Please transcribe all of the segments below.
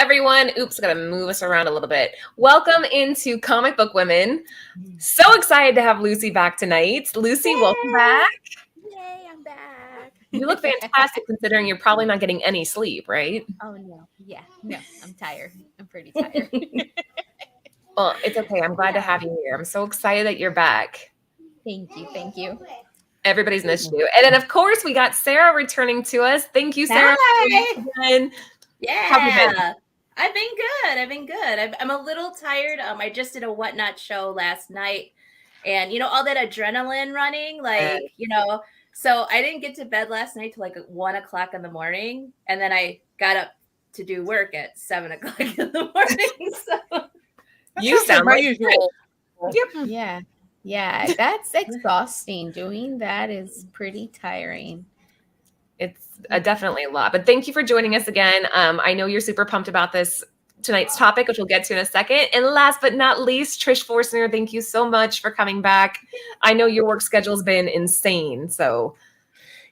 everyone. Oops, gotta move us around a little bit. Welcome into Comic Book Women. So excited to have Lucy back tonight. Lucy, welcome back. Yay, I'm back. You look fantastic considering you're probably not getting any sleep, right? Oh, no. Yeah, no, I'm tired. I'm pretty tired. Well, it's okay. I'm glad to have you here. I'm so excited that you're back. Thank you. Thank you. Everybody's missed you. And then, of course, we got Sarah returning to us. Thank you, Sarah. Hi. Yeah. I've been good. I'm a little tired. I just did a Whatnot show last night. And, all that adrenaline running, so I didn't get to bed last night till like 1 o'clock in the morning. And then I got up to do work at 7 o'clock in the morning. So you sound my like usual. Yep. Yeah, that's exhausting. Doing that is pretty tiring. It's definitely a lot. But thank you for joining us again. I know you're super pumped about this tonight's topic, which we'll get to in a second. And last but not least, Trish Forstner, thank you so much for coming back. I know your work schedule's been insane. So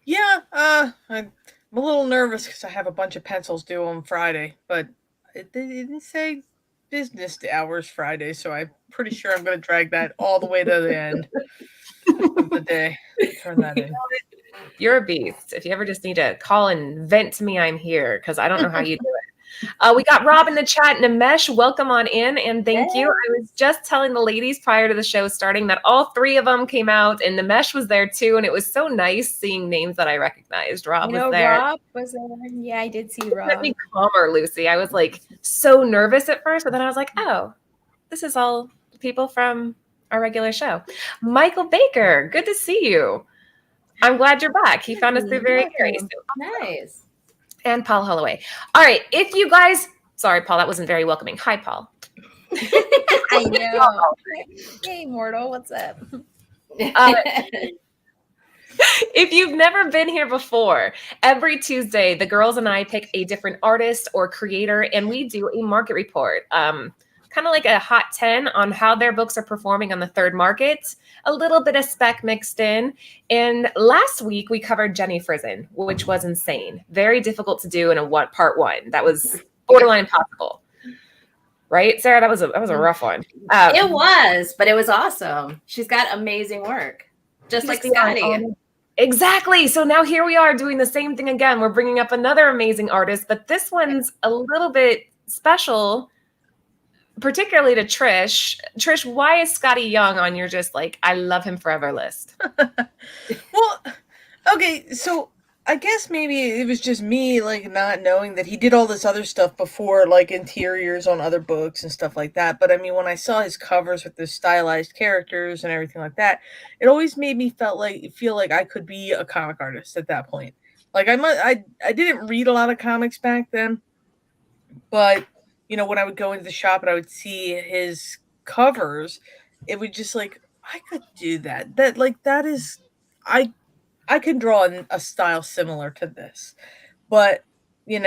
Yeah, I'm a little nervous because I have a bunch of pencils due on Friday, but it didn't say business hours Friday, so I'm pretty sure I'm going to drag that all the way to the end of the day. Turn that in. You're a beast. If you ever just need to call and vent to me, I'm here because I don't know how you do it. We got Rob in the chat. Namesh, welcome on in, and thank you. I was just telling the ladies prior to the show starting that all three of them came out, and Namesh was there too, and it was so nice seeing names that I recognized. Rob was there. Rob was there. Yeah, I did see Rob. Let me calmer, Lucy. I was like so nervous at first, but then I was like, oh, this is all people from our regular show. Michael Baker, good to see you. I'm glad you're back. He found us through very curious. nice. And Paul Holloway. All right, if you guys, sorry, Paul, that wasn't very welcoming. Hi, Paul. I know. Hey, Mortal, what's up? If you've never been here before, every Tuesday, the girls and I pick a different artist or creator, and we do a market report. Kind of like a hot 10 on how their books are performing on the third market, a little bit of spec mixed in. And last week we covered Jenny Frison, which was insane. Very difficult to do in a part one. That was borderline impossible. Right, Sarah? That was a rough one. It was, but it was awesome. She's got amazing work. Just like Skottie. Exactly. So now here we are doing the same thing again. We're bringing up another amazing artist, but this one's a little bit special, particularly to Trish. Trish, why is Skottie Young on your just like, I love him forever list? Well, okay, so I guess maybe it was just me like not knowing that he did all this other stuff before, like interiors on other books and stuff like that. But I mean, when I saw his covers with the stylized characters and everything like that, it always made me feel like I could be a comic artist at that point. Like I didn't read a lot of comics back then, but when I would go into the shop and I would see his covers, it would just like, I could do that. That is, I can draw a style similar to this. But, and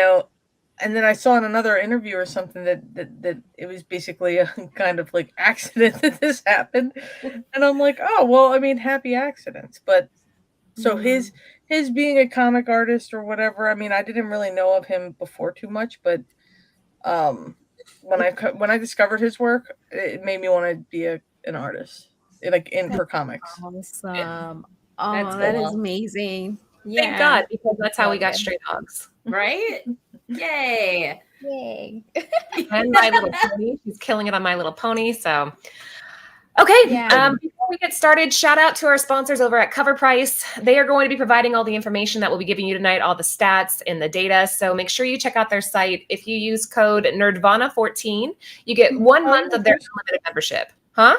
then I saw in another interview or something that it was basically a kind of like accident that this happened. And I'm like, oh, well, I mean, happy accidents. But so his being a comic artist or whatever, I mean, I didn't really know of him before too much, but when I discovered his work, it made me want to be an artist, for comics. Awesome. Oh, that is amazing. Yeah. Thank God, because that's how we got Stray Dogs. Right? Yay. Yay. And My Little Pony. She's killing it on My Little Pony. So, okay. Yeah. Before we get started, shout out to our sponsors over at Cover Price. They are going to be providing all the information that we'll be giving you tonight, all the stats and the data. So make sure you check out their site. If you use code NERDVANA14, you get 1 month of their unlimited membership. Huh?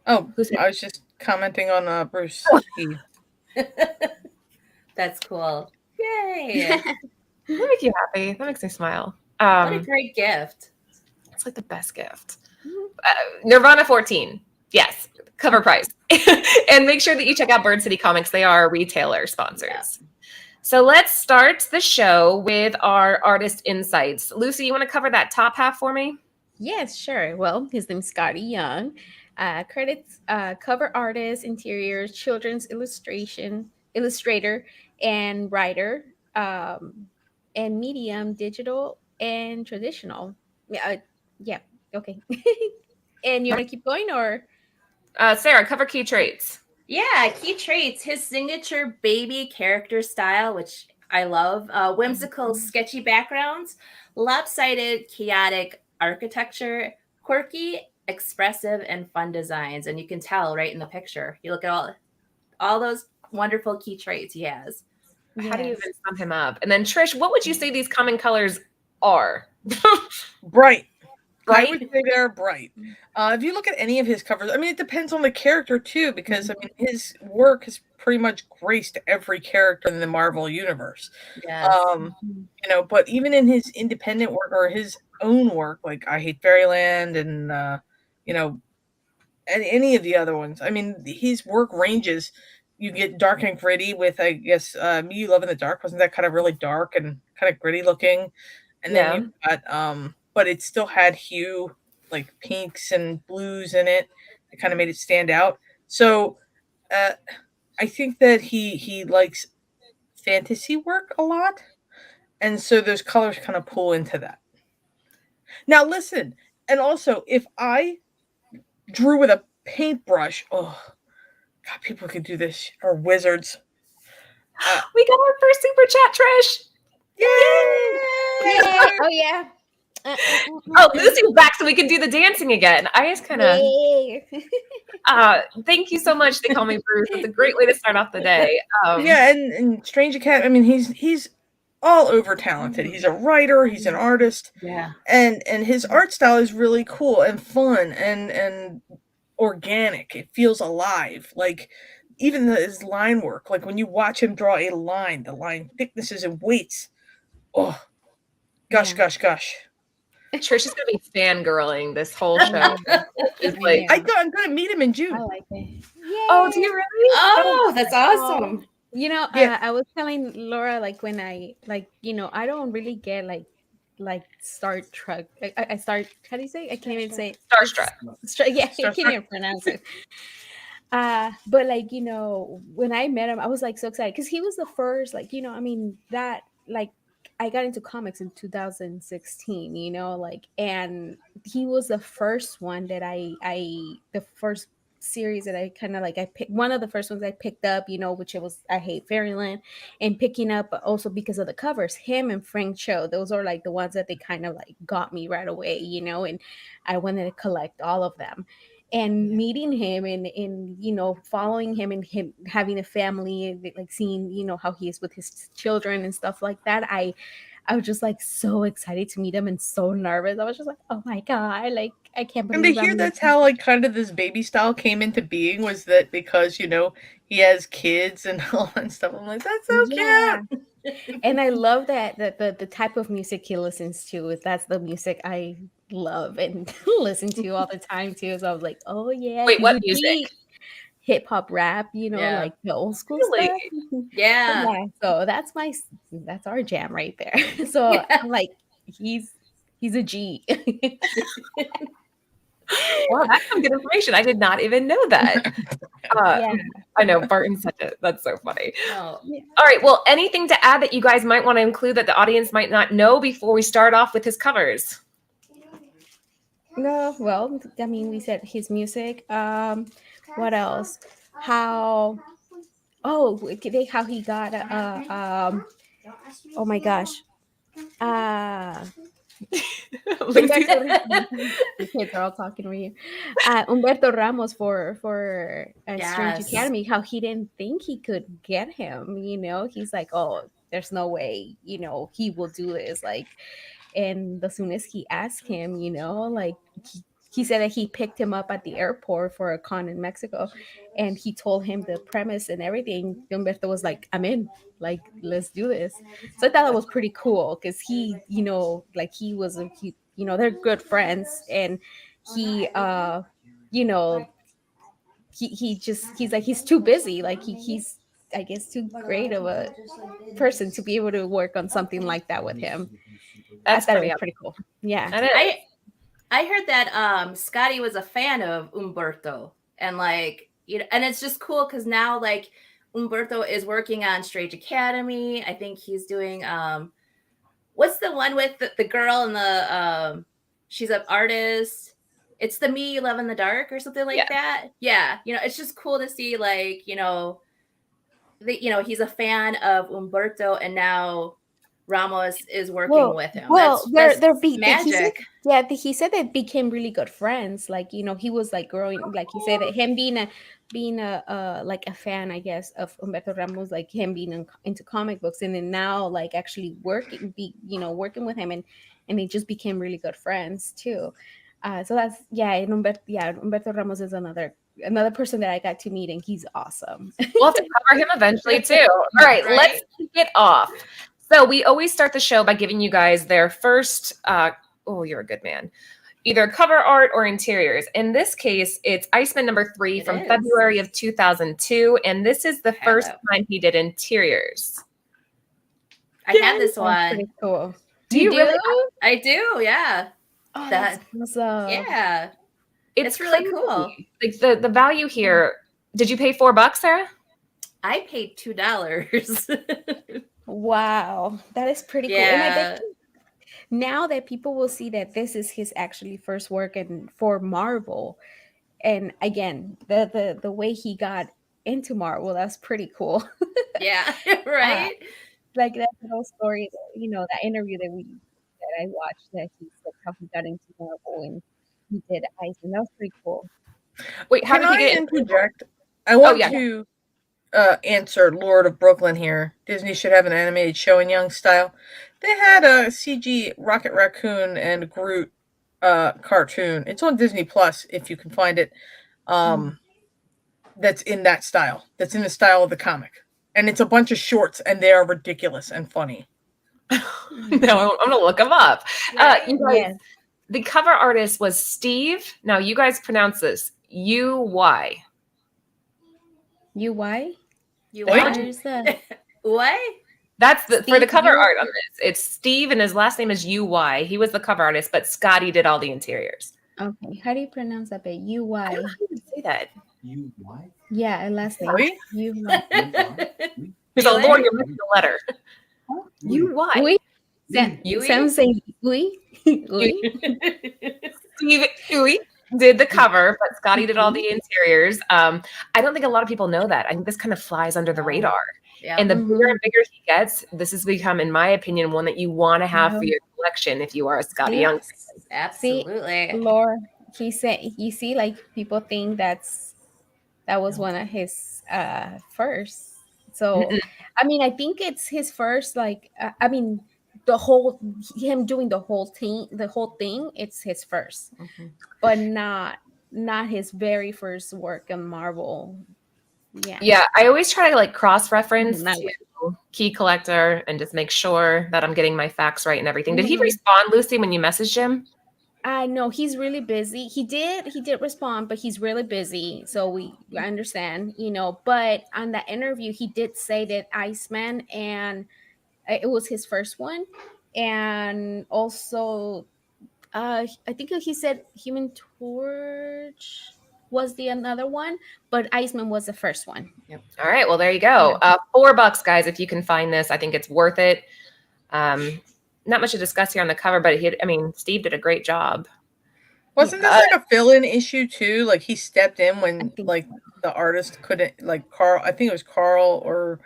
Oh, I was just commenting on Bruce. That's cool. Yay. That makes you happy. That makes me smile. What a great gift. It's like the best gift. Nirvana 14. Yes. Cover Price. And make sure that you check out Bird City Comics. They are retailer sponsors. Yeah. So let's start the show with our artist insights. Lucy, you want to cover that top half for me? Yes, sure. Well, his name's Skottie Young. Credits, cover artist, interiors, children's illustrator, and writer, and medium, digital and traditional. Yeah. Okay. And you want to keep going, or Sarah, cover key traits. Yeah, key traits. His signature baby character style, which I love. Whimsical, sketchy backgrounds, lopsided, chaotic architecture, quirky, expressive, and fun designs. And you can tell right in the picture. You look at all those wonderful key traits he has. How do you Yes. even sum him up? And then Trish, what would you say these common colors are? Bright. I Bright? would say they're bright. If you look at any of his covers, I mean, it depends on the character too, because I mean, his work has pretty much graced every character in the Marvel universe. Yes. You know, but even in his independent work or his own work, like I Hate Fairyland and you know, and any of the other ones, I mean, his work ranges. You get dark and gritty with, I guess, Me You Love in the Dark. Wasn't that kind of really dark and kind of gritty looking? And then Yeah. you've got, but it still had hue, like pinks and blues in it. It kind of made it stand out. So I think that he likes fantasy work a lot. And so those colors kind of pull into that. Now, listen, and also, if I drew with a paintbrush, oh, God, people could do this, or wizards. We got our first super chat, Trish. Yeah. Oh yeah. Oh, Lucy's back so we can do the dancing again. I just kind of, Yay. thank you so much. They call me Bruce. It's a great way to start off the day. Yeah, and Strange Academy. I mean, he's all over talented. He's a writer. He's an artist. Yeah. And his art style is really cool and fun and organic. It feels alive. Like even his line work. Like when you watch him draw a line, the line thicknesses and weights. Oh, gosh. Trish is going to be fangirling this whole show. It's like, I'm going to meet him in June. I like it. oh, do you really? Oh, that's awesome. You know, Yeah. I was telling Laura, like when I I don't really get like Star Trek. I start. How do you say? I can't even say Starstruck. Yeah, I Starstruck. can't even pronounce it. But like when I met him, I was like so excited because he was the first. Like I mean that like I got into comics in 2016. And he was the first one that the first series that I kind of like I picked one of the first ones I picked up, which it was I Hate Fairyland, and picking up also because of the covers, him and Frank Cho, those are like the ones that they kind of like got me right away, and I wanted to collect all of them. And meeting him and following him and him having a family and like seeing how he is with his children and stuff like that, I was just like so excited to meet him and so nervous. I was just like, oh my God, like I can't And believe to hear that's how like kind of this baby style came into being, was that because he has kids and all that stuff. I'm like, that's so cute. And I love that the type of music he listens to. That's the music I love and listen to all the time too. So I was like, oh yeah. Wait, what music? Hip hop rap, Yeah. like the old school Really? stuff. Yeah. So that's our jam right there. So Yeah. I'm like, he's a G. Wow, that's some good information. I did not even know that. Yeah. I know Barton said it. That's so funny. Oh. All right. Well, anything to add that you guys might want to include that the audience might not know before we start off with his covers? No, well, I mean, we said his music. What else? How he got oh my gosh. Lucy. The kids are all talking over here. Humberto Ramos for Strange Yes. Academy. How he didn't think he could get him. He's like, oh, there's no way. He will do this. Like, and as soon as he asked him, like he said that he picked him up at the airport for a con in Mexico, and he told him the premise and everything. Humberto was like, I'm in. Like, let's do this. So I thought that was pretty cool because he, like they're good friends, and he, he's like, he's too busy. Like he's, I guess, too great of a person to be able to work on something like that with him. That's I thought it was pretty cool. Yeah. That is. I heard that Skottie was a fan of Humberto, and like and it's just cool because now like Humberto is working on Strange Academy. I think he's doing what's the one with the girl and the she's an artist. It's the Me You Love in the Dark or something like that. Yeah, it's just cool to see, like, he's a fan of Umberto, and now Ramos is working with him. That's magic. He said they became really good friends. Like, he was like growing, like he said that him being a like a fan, I guess, of Humberto Ramos, like him being into comic books, and then now like actually working with him, and they just became really good friends too. So that's and Humberto Ramos is another person that I got to meet, and he's awesome. We'll have to cover him eventually too. All right, let's kick it off. So we always start the show by giving you guys their first, you're a good man, either cover art or interiors. In this case, it's Iceman #3 from February of 2002. And this is the first time he did interiors. I have this one. Pretty cool. Do you really? I do, yeah. Oh, that's awesome. Yeah. It's really cool. Like the value here, did you pay $4, Sarah? I paid $2. Wow, that is pretty cool. And I bet now that people will see that this is his actually first work for Marvel, and again, the way he got into Marvel, that's pretty cool. Yeah, right. Like that little story, that interview that I watched, that he said how he got into Marvel and he did Iceman. That was pretty cool. Wait, how Can did he get interject? I want to answer Lord of Brooklyn here. Disney should have an animated Shuri and Young style. They had a CG Rocket Raccoon and Groot cartoon. It's on Disney Plus if you can find it. That's in that style. That's in the style of the comic. And it's a bunch of shorts, and they are ridiculous and funny. No, I'm going to look them up. You guys, the cover artist was Steve. Now, you guys pronounce this U-Y. U-Y? What? That's for the cover art on this. It's Steve, and his last name is U-Y. He was the cover artist, but Skottie did all the interiors. Okay. How do you pronounce that bit? U-Y. I don't know how to say that. U-Y? Yeah, and last name. U-Y. He's like, Lord, you're missing the letter. U-Y. Oui. Sam saying oui. Steve Uy did the cover, but Skottie did all the interiors. I don't think a lot of people know that. I think this kind of flies under the radar. Yeah. And the bigger and bigger he gets, this has become, in my opinion, one that you want to have for your collection if you are a Skottie Young. Absolutely. See, Laura, he said, you see, like people think that was one of his first. So, I mean, I think it's his first, like, him doing the whole thing, it's his first, but not his very first work in Marvel. Yeah, I always try to like cross-reference to Key Collector and just make sure that I'm getting my facts right and everything. Did he respond, Lucy, when you messaged him? No, he's really busy. He did respond, but he's really busy. So I understand, but on that interview, he did say that Iceman, and it was his first one. And also, I think he said Human Torch was the another one, but Iceman was the first one. Yep. All right, well, there you go. $4, guys, if you can find this. I think it's worth it. Not much to discuss here on the cover, but Steve did a great job. Wasn't this like a fill-in issue too? Like he stepped in when like the artist couldn't, like Carl, I think it was Carl or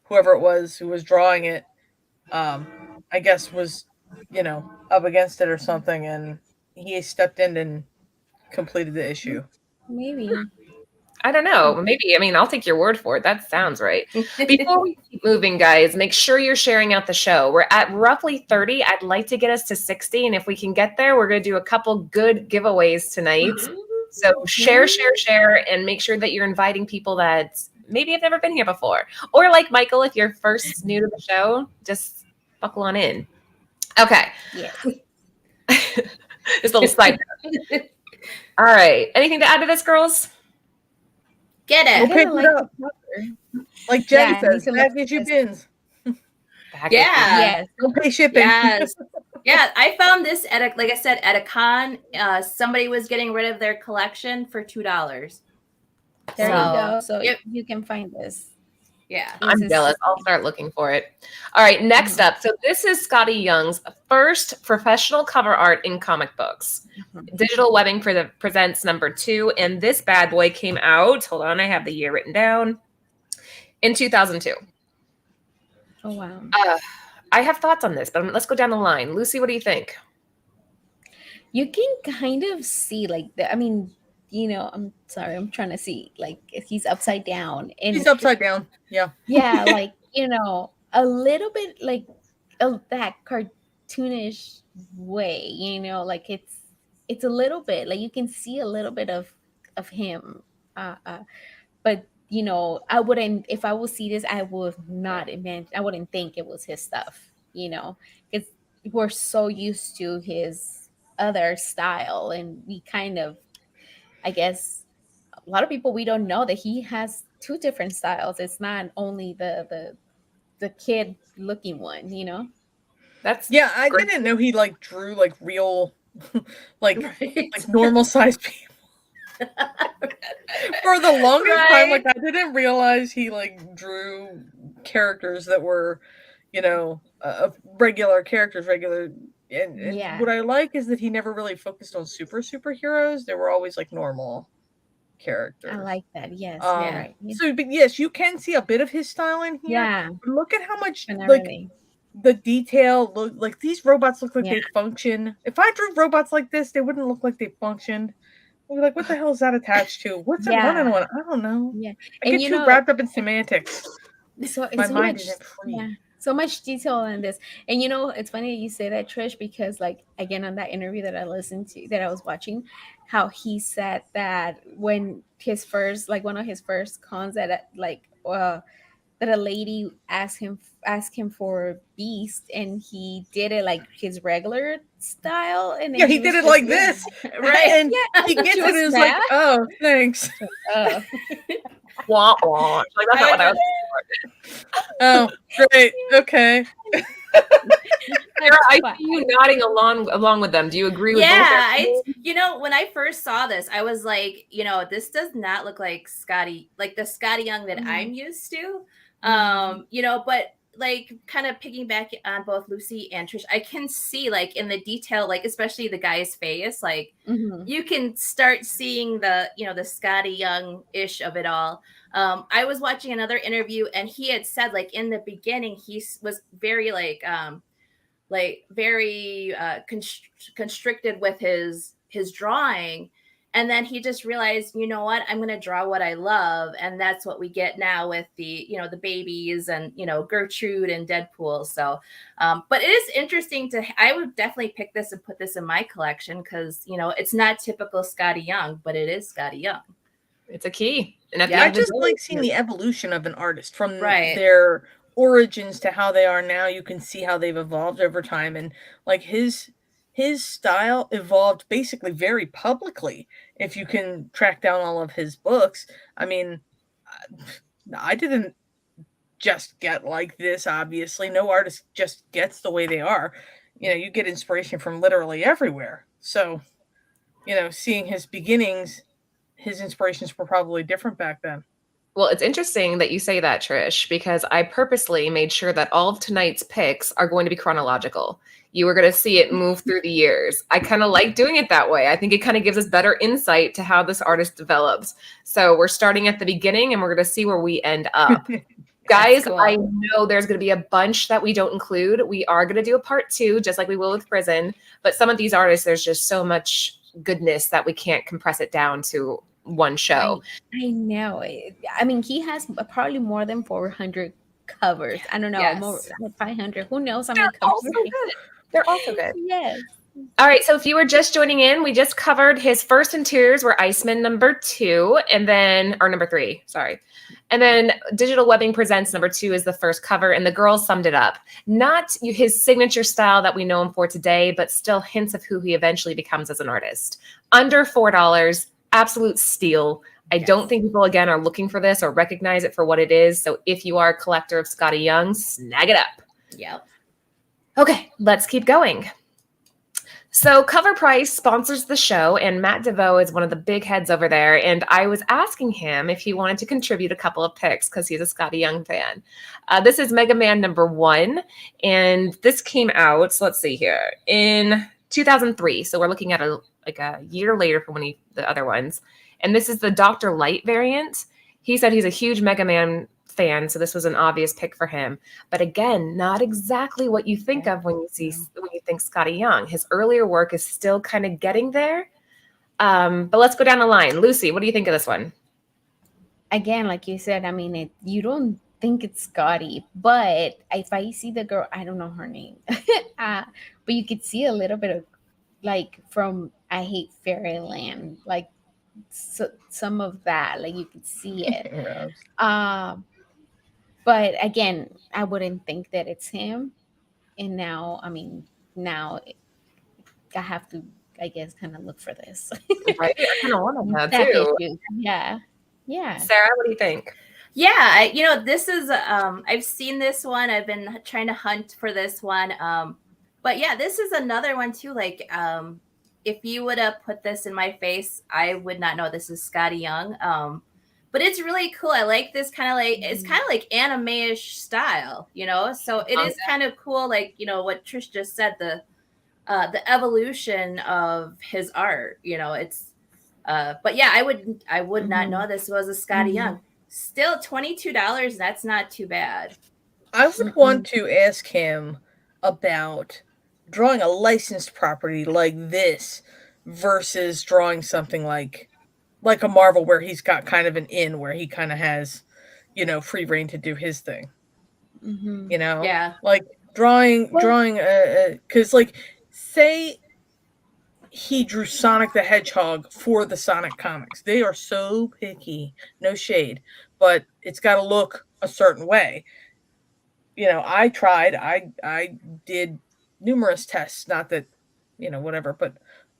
whoever it was who was drawing it, I guess was, up against it or something, and he stepped in and completed the issue. Maybe. I don't know. Maybe. I'll take your word for it. That sounds right. Before we keep moving, guys, make sure you're sharing out the show. We're at roughly 30. I'd like to get us to 60. And if we can get there, we're going to do a couple good giveaways tonight. So share, and make sure that you're inviting people that maybe have never been here before. Or like Michael, if you're first new to the show, just buckle on in. Okay. Yeah. Just a little side note. All right. Anything to add to this, girls? Get it. We'll pick it up. Like Jenny says, package your bins. Yeah. Don't pay shipping. Yes. Yeah, I found this at a con. Somebody was getting rid of their collection for $2. There you go. So you can find this. Yeah. I'm jealous. I'll start looking for it. All right, next up. So this is Skottie Young's first professional cover art in comic books. Digital Webbing presents number 2, and this bad boy came out. Hold on, I have the year written down. In 2002. Oh wow. I have thoughts on this, but let's go down the line. Lucy, what do you think? You can kind of see like I'm sorry, I'm trying to see like if he's upside down and He's upside down. Yeah. yeah, like a little bit like that cartoonish way, like it's a little bit like you can see a little bit of him, but I wouldn't, if I would see this, I would not imagine, I wouldn't think it was his stuff, because we're so used to his other style, and we kind of, I guess, a lot of people, we don't know that he has 2 different styles. It's not only the kid looking one, That's I great. didn't know he like drew like real like Right. like normal sized people. For the longest time, like I didn't realize he like drew characters that were, regular characters, and Yeah. what I like is that he never really focused on superheroes. They were always like normal characters. I like that. Yes. Right. Yeah. So, but yes, you can see a bit of his style in here. Yeah. But look at how much And like really. the detail look like these robots look like Yeah. they function. If I drew robots like this, they wouldn't look like they functioned. I'd be like, what the hell is that attached to? What's it running on? I don't know. Yeah. I get too wrapped up in semantics. So My so mind much, isn't free. yeah, so much detail in this. And it's funny you say that, Trish, because like again on that interview that I listened to, that I was watching, how he said that when his first, like one of his first cons, that that a lady asked him for Beast, and he did it like his regular style, and then Yeah, he did it like this, Right. And Yeah, he gets she it and was is like, mad. oh, thanks. Wah, wah. Like, that's not what I was Oh, great. Okay. Sarah, I see you nodding along with them. Do you agree with both? When I first saw this, I was like, this does not look like Skottie, like the Skottie Young that I'm used to. But like kind of piggybacking on both Lucy and Trish, I can see like in the detail, like especially the guy's face, like you can start seeing the Skottie Young-ish of it all. I was watching another interview, and he had said like in the beginning he was very very constricted with his drawing, and then he just realized, you know what, I'm going to draw what I love, and that's what we get now with the the babies and Gertrude and Deadpool. So but it is interesting I would definitely pick this and put this in my collection, because it's not typical Skottie Young, but it is Skottie Young. It's a key. And I just like seeing the evolution of an artist from Right. their origins to how they are now. You can see how they've evolved over time, and like his style evolved basically very publicly. If you can track down all of his books, I mean, I didn't just get like this. Obviously, no artist just gets the way they are. You get inspiration from literally everywhere. So, seeing his beginnings, his inspirations were probably different back then. Well, it's interesting that you say that, Trish, because I purposely made sure that all of tonight's picks are going to be chronological. You were going to see it move through the years. I kind of like doing it that way. I think it kind of gives us better insight to how this artist develops. So we're starting at the beginning, and we're going to see where we end up. Guys, cool. I know there's going to be a bunch that we don't include. We are going to do a part 2, just like we will with Prison. But some of these artists, there's just so much goodness that we can't compress it down to one show. I know. I mean, he has probably more than 400 covers. I don't know, Yes. more like 500. Who knows how They're many also covers? good. They're also good. Yes. All right, so if you were just joining in, we just covered his first interiors were Iceman number 2, and then, or number 3, sorry. And then Digital Webbing Presents number 2 is the first cover, and the girls summed it up. Not his signature style that we know him for today, but still hints of who he eventually becomes as an artist. Under $4, absolute steal. I don't think people, again, are looking for this or recognize it for what it is. So if you are a collector of Skottie Young, snag it up. Yep. Okay, let's keep going. So Cover Price sponsors the show, and Matt DeVoe is one of the big heads over there. And I was asking him if he wanted to contribute a couple of picks because he's a Skottie Young fan. This is Mega Man #1, and this came out, so let's see here, in 2003. So we're looking at a year later from the other ones. And this is the Dr. Light variant. He said he's a huge Mega Man fan, so this was an obvious pick for him. But again, not exactly what you think of when you think Skottie Young. His earlier work is still kind of getting there. But let's go down the line. Lucy, what do you think of this one? Again, like you said, I mean, you don't think it's Skottie, but if I see the girl, I don't know her name, but you could see a little bit of like from I Hate Fairyland, like some of that, like you could see it. But again, I wouldn't think that it's him. And now, I mean, I have to, I guess, kind of look for this. Right? I kind of want that too. Yeah. Sarah, what do you think? Yeah, this is I've seen this one. I've been trying to hunt for this one. But yeah, this is another one too. Like, if you would have put this in my face, I would not know this is Skottie Young. But it's really cool. I like this kind of like, it's kind of like anime-ish style, so it is kind of cool. Like, what Trish just said, the evolution of his art, it's, but yeah, I would not know this was a Skottie Young. Still $22. That's not too bad. I would want to ask him about drawing a licensed property like this versus drawing something like a Marvel where he's got kind of an in where he kind of has, free reign to do his thing. Yeah. Like drawing, because like say he drew Sonic the Hedgehog for the Sonic comics. They are so picky, no shade, but it's got to look a certain way. I tried, I did numerous tests, not that, whatever, but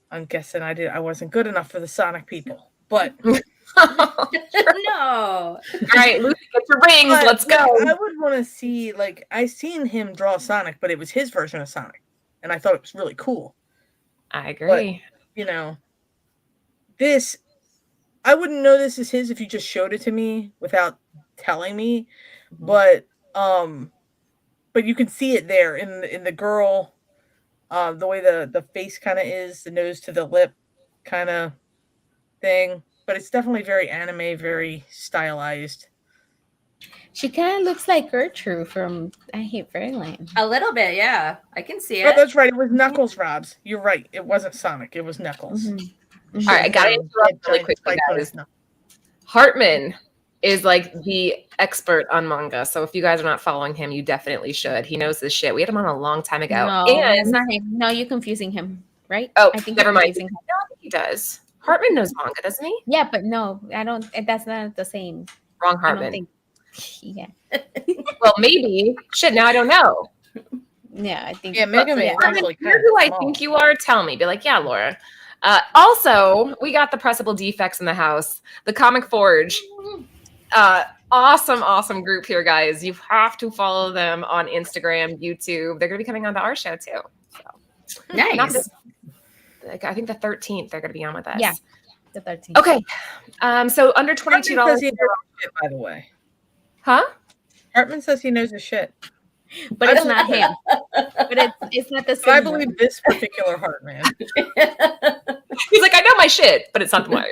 I'm guessing I wasn't good enough for the Sonic people. But no. All right, Lucy, get your rings. Let's go. I would want to see, like, I seen him draw Sonic, but it was his version of Sonic, and I thought it was really cool. I agree. But, this, I wouldn't know this is his if you just showed it to me without telling me. But you can see it there in the girl, the way the face kind of is, the nose to the lip kind of thing, but it's definitely very anime, very stylized. She kind of looks like Gertrude from I Hate Fairyland. A little bit, yeah. I can see it. Oh, that's right. It was Knuckles, Robs. You're right. It wasn't Sonic. It was Knuckles. All right, I got to interrupt really quickly, guys. Hartman is like the expert on manga, so if you guys are not following him, you definitely should. He knows this shit. We had him on a long time ago. No, it's not him. No, you're confusing him, right? Oh, I think never mind. No, I think he does. Hartman knows manga, doesn't he? Yeah, but no, I don't. That's not the same. Wrong Hartman. Yeah. Well, maybe. Shit, now I don't know. Yeah, I think. Yeah, Mega Man. Hartman, you're who I think you are. Tell me. Be like, yeah, Laura. Also, we got the pressable defects in the house. The Comic Forge. Awesome group here, guys. You have to follow them on Instagram, YouTube. They're going to be coming on to our show too. So. Nice. I think the 13th they're going to be on with us. Yeah, the 13th. Okay. So under $22. Hartman says he knows his shit, by the way. Huh? Hartman says he knows his shit. But it's not him. But it's not the same. I believe this particular Hartman. He's like, I know my shit, but it's not the one.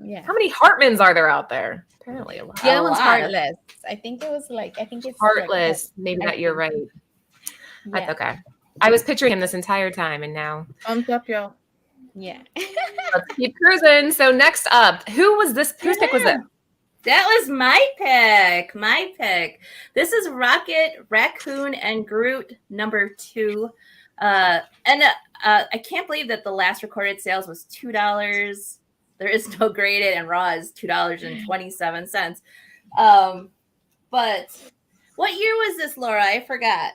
Yeah. How many Hartmans are there out there? Apparently a lot. The other one's Heartless. I think it's Heartless. Like, maybe not. You're right. Yeah. That's okay. I was picturing him this entire time, and now. Thumbs up, y'all. Yeah. Let's keep cruising. So next up, whose pick was it? That was my pick. This is Rocket, Raccoon, and Groot #2. And I can't believe that the last recorded sales was $2. There is no graded, and raw is $2.27. But what year was this, Laura? I forgot.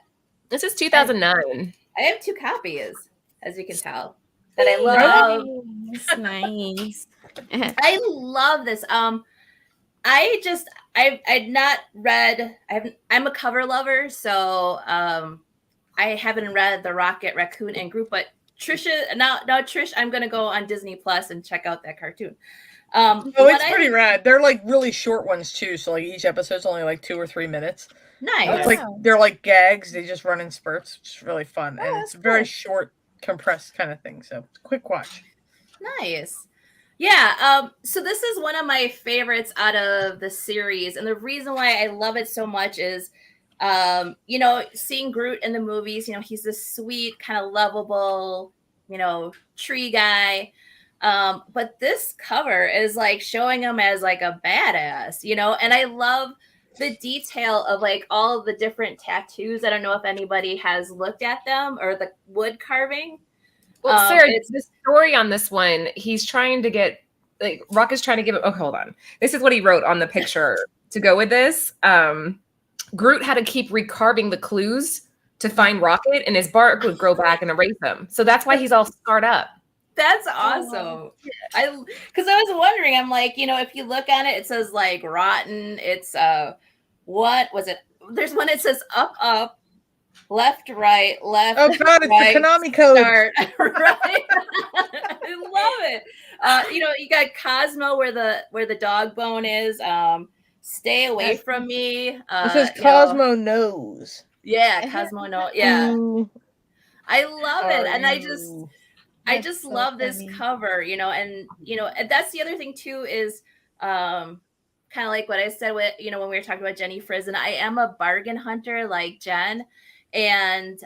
This is 2009. I have 2 copies, as you can tell, that I love. Nice. I love this. I've not read. I'm a cover lover, so I haven't read the Rocket, Raccoon, and Groot, but now Trish, I'm gonna go on Disney Plus and check out that cartoon. Oh, it's pretty rad. They're like really short ones too, so like each episode's only like 2 or 3 minutes. Nice. It's like they're like gags. They just run in spurts, which is really fun, and it's very short, compressed kind of thing. So quick watch. Nice. Yeah. So this is one of my favorites out of the series, and the reason why I love it so much is, seeing Groot in the movies. He's this sweet, kind of lovable, tree guy. But this cover is like showing him as like a badass, and I love the detail of like all of the different tattoos. I don't know if anybody has looked at them or the wood carving. Well, Sarah, the story on this one, he's trying to get, like, Rocket's trying to give him, oh, hold on. This is what he wrote on the picture to go with this. Groot had to keep recarving the clues to find Rocket, and his bark would grow back and erase them. So that's why he's all scarred up. That's awesome. Because I was wondering, I'm like, if you look at it, it says like rotten. It's what was it? There's one that says up, left, right, left. Oh God, it's right, the Konami code. Start, right? I love it. You got Cosmo where the dog bone is. Stay away from me. It says Cosmo knows. Yeah, Cosmo knows. Yeah. Ooh. I love it, and I just so love this funny. cover, and that's the other thing too is kind of like what I said with when we were talking about Jenny Frizen. I am a bargain hunter like Jen, and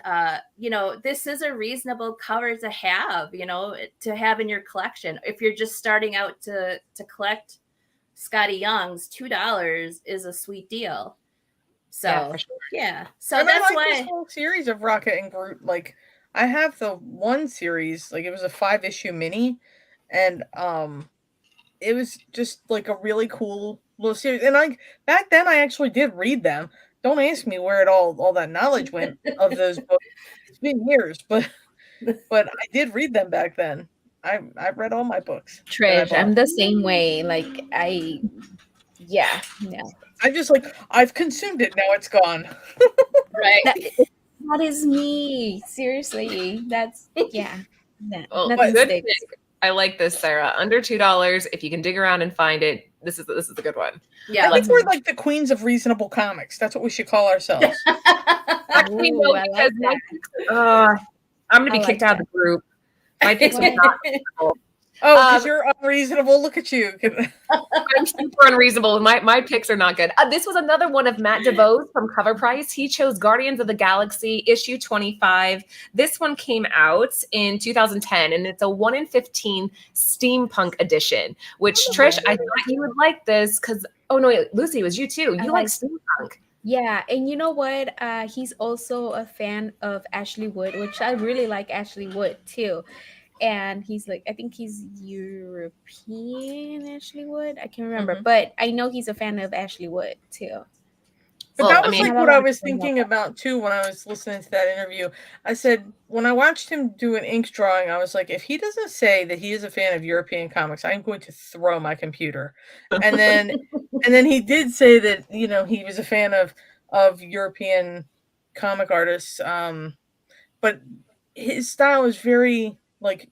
this is a reasonable cover to have in your collection if you're just starting out to collect Skottie Young's. $2 is a sweet deal. So Yeah, for sure. yeah. So And that's I like why this whole series of Rocket and Groot. Like, I have the one series, like it was a 5-issue mini, and it was just like a really cool little series. And like back then, I actually did read them. Don't ask me where it all that knowledge went of those books. It's been years, but I did read them back then. I've read all my books. Trish, I'm the same way. Like no. I'm just like, I've consumed it. Now it's gone. right. That is me. Seriously. That's Well, nothing good sticks. pick. I like this, Sarah. Under $2, if you can dig around and find it, this is a good one. Yeah. I think we're like the queens of reasonable comics. That's what we should call ourselves. Actually, no, Ooh, I because like I'm going to be I kicked like out of the group. My picks are not reasonable. Oh, because you're unreasonable. Look at you. I'm super unreasonable. My picks are not good. This was another one of Matt DeVoe's from Cover Price. He chose Guardians of the Galaxy issue 25. This one came out in 2010, and it's a 1 in 15 steampunk edition, which, Trish, I thought you would like this because, oh, no, wait, Lucy, it was you too. You like steampunk. Yeah, and you know what? He's also a fan of Ashley Wood, which I really like Ashley Wood too. And he's like, I think he's European Ashley Wood. I can't remember, but I know he's a fan of Ashley Wood too. But Well, that I was mean, like what I was thinking about too when I was listening to that interview. I said, when I watched him do an ink drawing, I was like, if he doesn't say that he is a fan of European comics, I'm going to throw my computer. And then he did say that, he was a fan of European comic artists. But his style is very like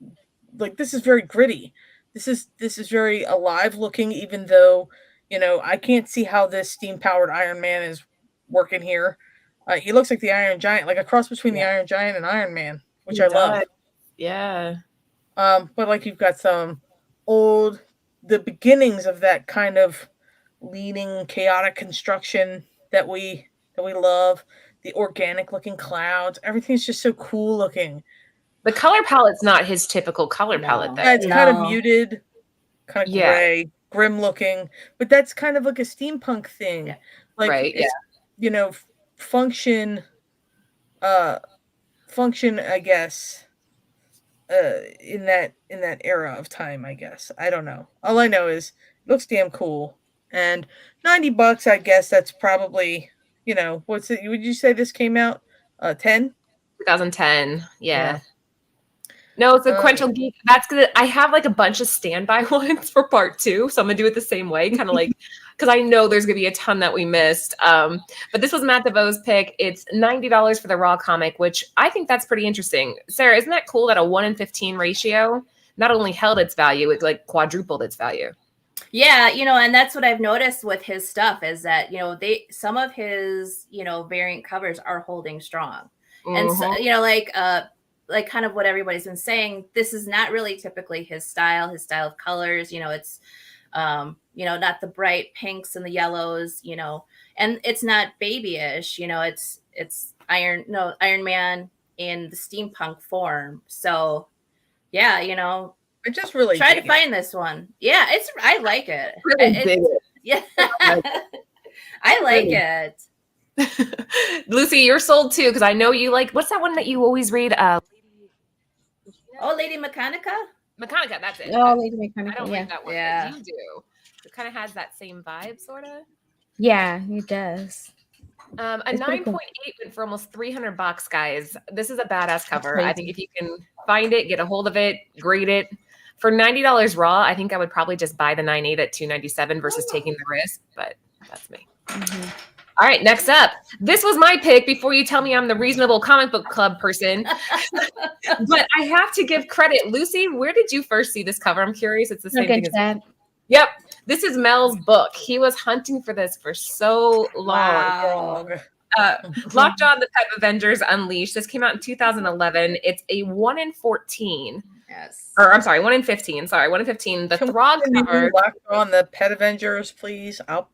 this is very gritty. This is very alive looking, even though, I can't see how this steam powered Iron Man is working here. He looks like the Iron Giant, like a cross between the Iron Giant and Iron Man, which I love. Yeah. But like you've got the beginnings of that kind of leaning, chaotic construction that we love. The organic looking clouds, everything's just so cool looking. The color palette's not his typical color palette, though. Yeah, it's kind of muted, kind of gray, grim looking, but that's kind of like a steampunk thing. Like, right, function, I guess, in that era of time, I guess. I don't know. All I know is it looks damn cool. And $90, I guess that's probably, what's it? Would you say this came out 10? 2010, yeah. No, Sequential Geek. That's gonna. I have like a bunch of standby ones for part 2, so I'm gonna do it the same way, kind of like because I know there's gonna be a ton that we missed. But this was Matt DeVoe's pick. It's $90 for the raw comic, which I think that's pretty interesting. Sarah, isn't that cool that a 1 in 15 ratio not only held its value, it like quadrupled its value? Yeah, and that's what I've noticed with his stuff is that, some of his, variant covers are holding strong. And so, like kind of what everybody's been saying, this is not really typically his style of colors, it's not the bright pinks and the yellows, and it's not babyish, it's Iron Man in the steampunk form. So yeah, I just really try to find this one. Yeah, I like it. Yeah. I like it. Lucy, you're sold too, because I know you like, what's that one that you always read? Lady Mechanica? Mechanica, that's it. Oh, Lady Mechanica. I don't read that one, yeah. but you do. It kind of has that same vibe, sort of. Yeah, it does. A 9.8 cool. went for almost $300, guys. This is a badass cover. I think if you can find it, get a hold of it, grade it. For $90 raw, I think I would probably just buy the 9.8 at $297 versus taking the risk, but that's me. Mm-hmm. All right, next up. This was my pick before you tell me I'm the reasonable comic book club person. But I have to give credit. Lucy, where did you first see this cover? I'm curious. It's the same thing as that. Yep. This is Mel's book. He was hunting for this for so long. Wow. Lockjaw and the Pet Avengers Unleashed. This came out in 2011. It's a 1 in 14. Yes. Or I'm sorry, 1 in 15. Sorry, 1 in 15. The Throg cover. Lockjaw and the Pet Avengers, please. I'll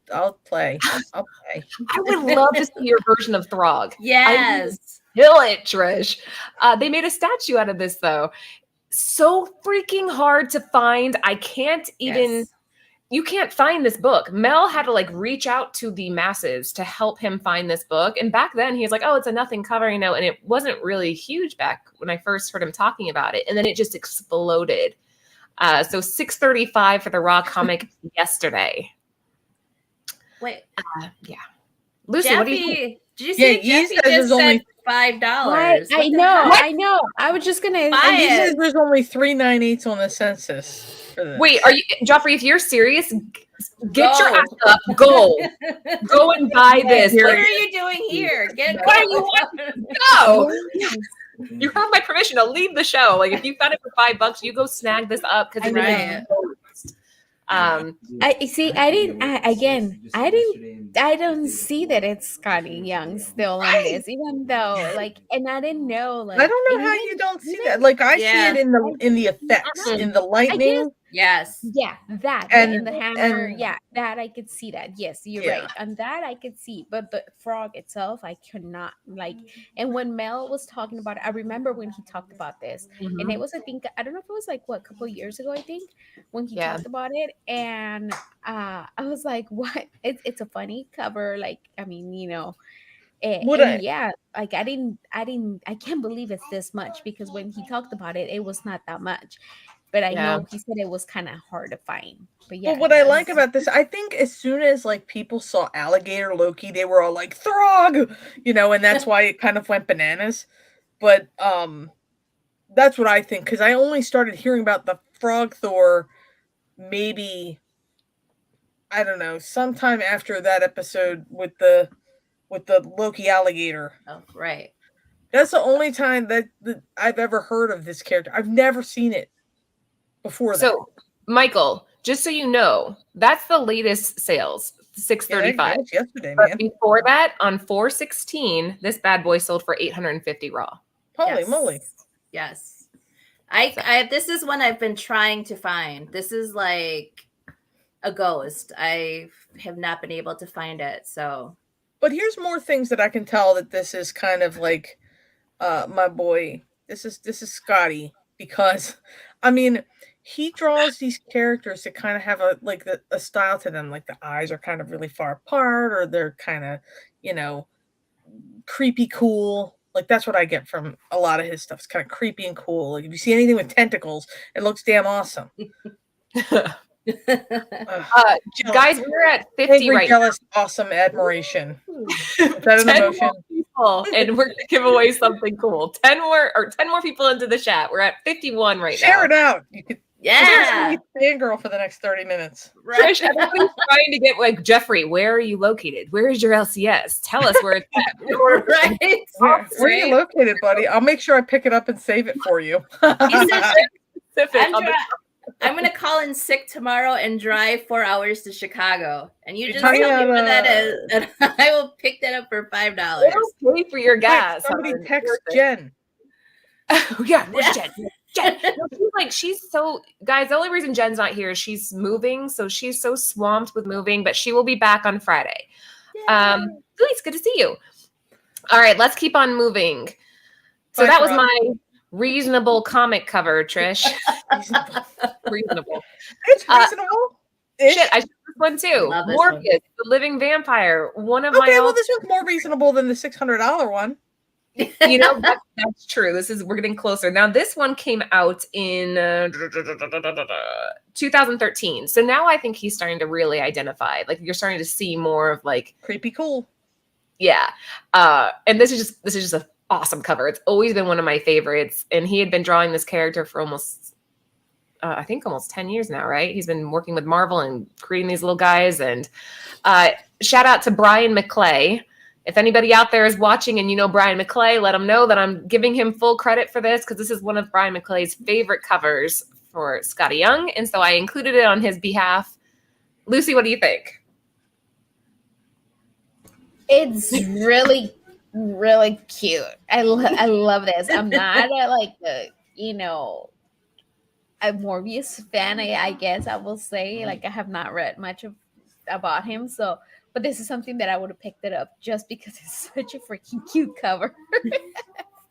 play. I'll play. I would love to see your version of Throg. Yes. Kill it, Trish. They made a statue out of this though. So freaking hard to find. I can't even. Yes. You can't find this book. Mel had to like reach out to the masses to help him find this book. And back then he was like, oh, it's a nothing cover, and it wasn't really huge back when I first heard him talking about it. And then it just exploded. So $635 for the raw comic yesterday. Wait. Yeah. Lucy, Jeffy, what do you think? did you see Jeffy just said $5? I know. I was just gonna. Buy He it. says there's only 3 9/8 on the census. For this. Wait, are you, Joffrey? If you're serious, get Go. your ass up. Go and buy this. What Like, are you doing here? what are you wanting? Go. You have my permission to leave the show. Like if you found it for $5, you go snag this up because it's Right. I see. I don't see that it's Skottie Young still on this, even though and I didn't know. Like, I don't know how you don't see that. Like I Yeah. see it in the effects, in the lightning. Yes. Yeah, that And- in the hammer. and- Yeah, that I could see that. Yes, you're Yeah. right. And that I could see, but the frog itself, I could not like. And when Mel was talking about it, I remember when he talked about this, and it was, I think, I don't know if it was like a couple of years ago, I think, when he Yeah. talked about it, and I was like, what? It's a funny cover. Like, I mean, yeah, like I can't believe it's this much, because when he talked about it, it was not that much. But I know he said it was kind of hard to find. But yeah. But what I like about this, I think as soon as like people saw Alligator Loki, they were all like Throg, and that's why it kind of went bananas. But that's what I think, because I only started hearing about the Frog Thor maybe, I don't know, sometime after that episode with the Loki alligator. Oh, right. That's the only time that I've ever heard of this character. I've never seen it before that. So, Michael, just so you know, that's the latest sales, $635. Yeah, that was yesterday, But man. before that, on 4/16, this bad boy sold for $850 raw. Holy Yes. moly. Yes. I this is one I've been trying to find. This is like a ghost. I have not been able to find it. So But here's more things that I can tell that this is kind of like my boy. This is Skottie, because I mean, he draws these characters that kind of have a style to them. Like the eyes are kind of really far apart, or they're kind of, creepy cool. Like that's what I get from a lot of his stuff. It's kind of creepy and cool. Like if you see anything with tentacles, it looks damn awesome. Guys, we're at 50 Angry, right now. jealous, awesome admiration. Is that an emotion? people, and we're gonna give away something cool. 10 more people into the chat. We're at 51 right now. Share it out. You could Yeah. fangirl for the next 30 minutes. Right. Trish, everybody's trying to get like Jeffrey. Where are you located? Where is your LCS? Tell us where it's at. Right. Where are you located, buddy? I'll make sure I pick it up and save it for you. He said, Specific on the- I'm gonna call in sick tomorrow and drive 4 hours to Chicago, and you just talking tell me about, where that is, and I will pick that up for $5. It'll pay for your gas. Somebody hon. text Jen. Oh, yeah, where's Yeah. Jen? Jen. No, she's so, guys, the only reason Jen's not here is she's moving, so she's so swamped with moving, but she will be back on Friday. It's good to see you. All right, let's keep on moving. So Bye, that was Rob. my reasonable comic cover, Trish. Reasonable. Reasonable. It's reasonable. Shit, I should this one too. Love this Morbius, one. the living vampire. One of my Okay, well, all, this was more reasonable than the $600 one. you know, that's true. We're getting closer. Now, this one came out in 2013. So now I think he's starting to really identify. Like you're starting to see more of like, Creepy cool. yeah. And this is just an awesome cover. It's always been one of my favorites. And he had been drawing this character for almost 10 years now, right? He's been working with Marvel and creating these little guys. And shout out to Brian McClay. If anybody out there is watching and you know Brian McClay, let him know that I'm giving him full credit for this because this is one of Brian McClay's favorite covers for Skottie Young. And so I included it on his behalf. Lucy, what do you think? It's really, really cute. I love this. I'm not a Morbius fan, I guess I will say. Like I have not read much about him, so but this is something that I would have picked it up just because it's such a freaking cute cover.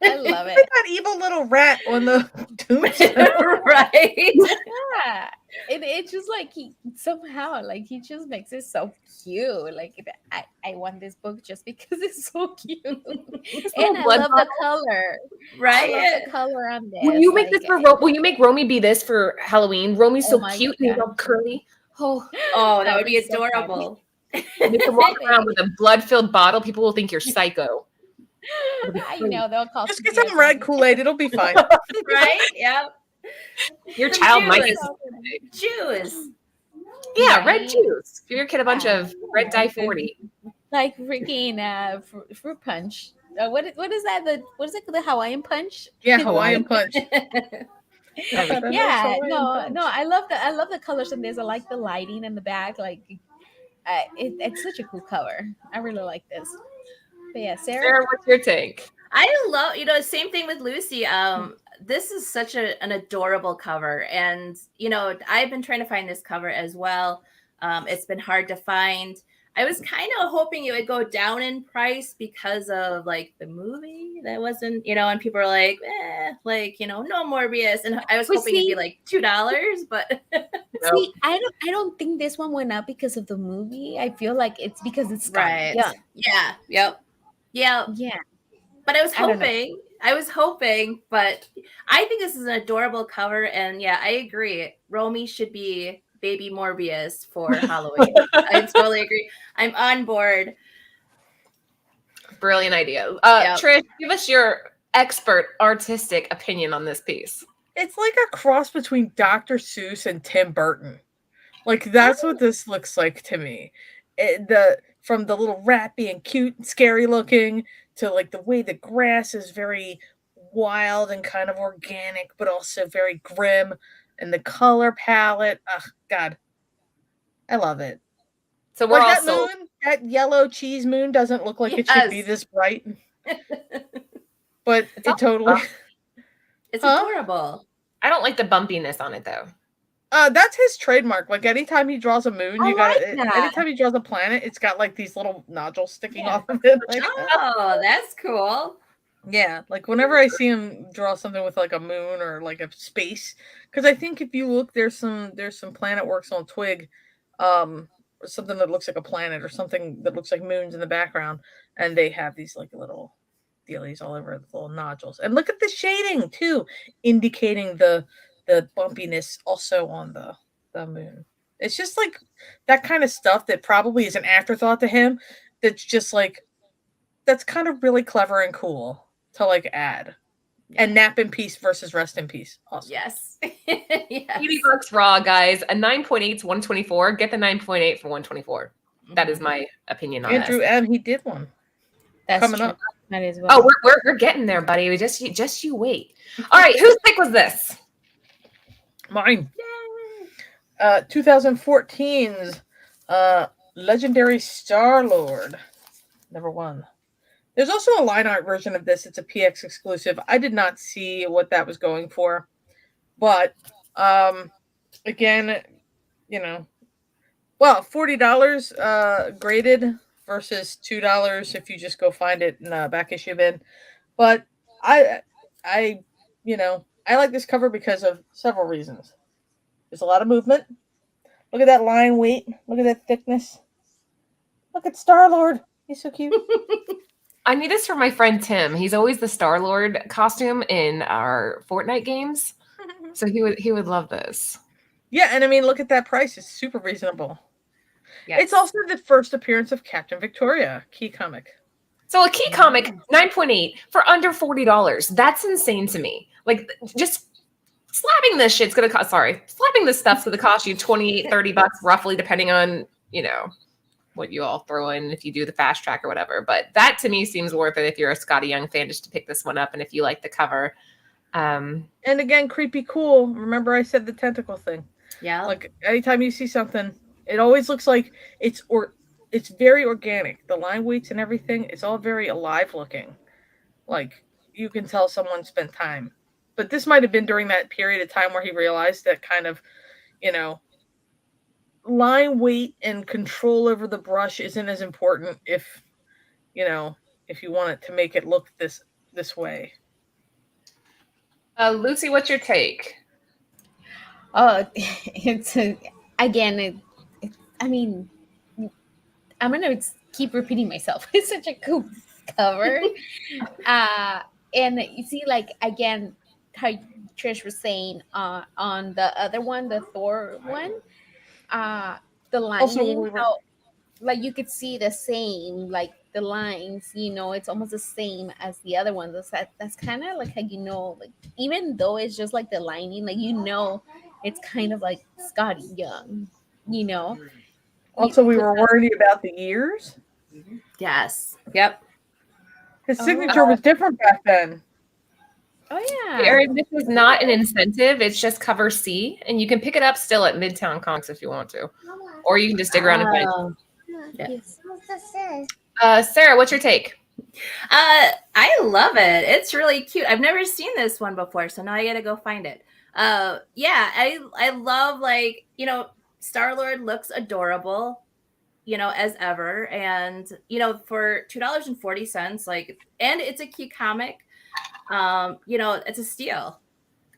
I love Like it. that evil little rat on the tombstone. Right. Yeah. It's just like he just makes it so cute. Like I want this book just because it's so cute. And I blood love the color. I Right. love the color on this. Will you make this for will you make Romy be this for Halloween? Romy's so Oh my cute and he's God. all curly. Oh, Oh, that would be so adorable. you can walk around with a blood-filled bottle. People will think you're psycho. I know they'll call Just get some red Kool-Aid. It'll be fine. Right? Yep. Your Some child might juice. get Juice. yeah, red Right. juice. Give your kid a bunch of red dye 40. like freaking fruit punch. What is that? What is it? The Hawaiian punch? Yeah, Hawaiian punch. Yeah, no. I love the colors in this. I like the lighting in the back. Like, it's such a cool cover. I really like this. But yeah, Sarah, what's your take? I love, same thing with Lucy. This is such an adorable cover. And, I've been trying to find this cover as well. It's been hard to find. I was kind of hoping it would go down in price because of like the movie that wasn't, and people are like, no Morbius. And I was hoping it'd be like $2, but See, I don't think this one went up because of the movie. I feel like it's because it's right. young. Yeah. Yep. Yeah. Yeah. But I was I don't know. hoping, but I think this is an adorable cover. And yeah, I agree. Romy should be baby Morbius for Halloween. I totally agree. I'm on board. Brilliant idea. Yep. Trish, give us your expert artistic opinion on this piece. It's like a cross between Dr. Seuss and Tim Burton. Like that's what this looks like to me. From the little rat being cute and scary looking to like the way the grass is very wild and kind of organic, but also very grim, and the color palette. Oh God, I love it. So we're Like also that moon, that yellow cheese moon doesn't look like it should be Yes. this bright, but it all- totally. It's Huh? adorable. I don't like the bumpiness on it though. That's his trademark. Like anytime he draws a moon, I you got like it. that. Anytime he draws a planet, it's got like these little nodules sticking off of it. Like, Oh, that's cool. yeah, like whenever I see him draw something with like a moon or like a space, because I think if you look, there's some planet works on Twig, or something that looks like a planet or something that looks like moons in the background, and they have these like little dealies all over the little nodules. And look at the shading too, indicating the bumpiness also on the moon. It's just like that kind of stuff that probably is an afterthought to him. That's just like that's kind of really clever and cool to like add. And Nap in Peace versus Rest in Peace. Awesome. Yes. $80 raw, guys. A 9.8 to 124. Get the 9.8 for 124. That is my opinion on Andrew this. M. He did one. That's Coming true. up. That is well. Oh, we're getting there, buddy. We just you wait. All right, whose pick was this? Mine. 2014's Legendary Star-Lord. #1. There's also a line art version of this. It's a PX exclusive. I did not see what that was going for. But, again, you know, well, $40 graded versus $2 if you just go find it in a back issue bin. But I like this cover because of several reasons. There's a lot of movement. Look at that line weight. Look at that thickness. Look at Star-Lord. He's so cute. I need this for my friend Tim. He's always the Star-Lord costume in our Fortnite games. So he would love this. Yeah, and I mean, look at that price. It's super reasonable. Yes. It's also the first appearance of Captain Victoria, key comic. So a key comic, 9.8 for under $40. That's insane to me. Like, just slapping this shit's gonna cost. Slapping this stuff's gonna cost you $28, $30 roughly, depending on what you all throw in if you do the fast track or whatever. But that to me seems worth it if you're a Skottie Young fan, just to pick this one up, and if you like the cover. And again, creepy cool. Remember I said the tentacle thing. Yeah. Like anytime you see something, it always looks like it's very organic. The line weights and everything, it's all very alive looking. Like you can tell someone spent time. But this might have been during that period of time where he realized that kind of, line weight and control over the brush isn't as important if you want it to make it look this way. Lucy, what's your take? Oh, again, I mean, I'm gonna keep repeating myself. It's such a cool cover. And you see, like, again, how Trish was saying on the other one, the Thor one, the lining, like you could see the same, like the lines, it's almost the same as the other one. That's kind of like how like even though it's just like the lining, like it's kind of like Skottie Young, Also, we were worried about the ears. Yes. Yep. His signature was different back then. Oh yeah. Erin, this is not an incentive. It's just cover C, and you can pick it up still at Midtown Comics if you want to, or you can just dig around and find it. Yeah. Sarah, what's your take? I love it. It's really cute. I've never seen this one before, so now I gotta go find it. I love, like, Star-Lord looks adorable, as ever, and for $2.40, like, and it's a cute comic. It's a steal.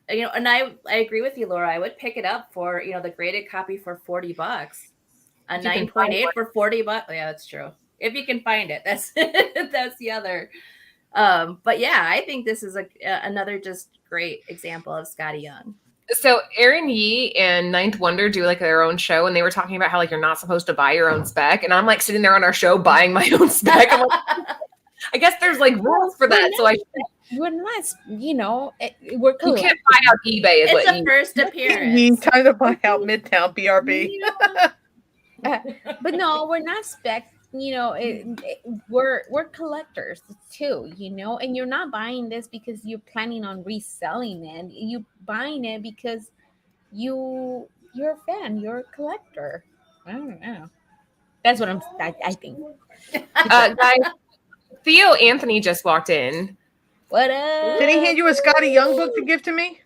And I agree with you, Laura. I would pick it up for the graded copy for $40. A 9.8 for $40. Yeah, that's true. If you can find it, that's that's the other. But yeah, I think this is another just great example of Skottie Young. So Aaron Yee and Ninth Wonder do like their own show, and they were talking about how like you're not supposed to buy your own spec, and I'm like sitting there on our show buying my own spec. I'm like, I guess there's like rules for that, so we're not, we're you can't buy out eBay. It's a first appearance. He kind of buy out Midtown BRB. But no, we're not spec. We're collectors too, and you're not buying this because you're planning on reselling it. You're buying it because you're a fan. You're a collector. I don't know. That's what I think. Guys, Theo Anthony just walked in. What up? Did he hand you a Skottie Young book to give to me?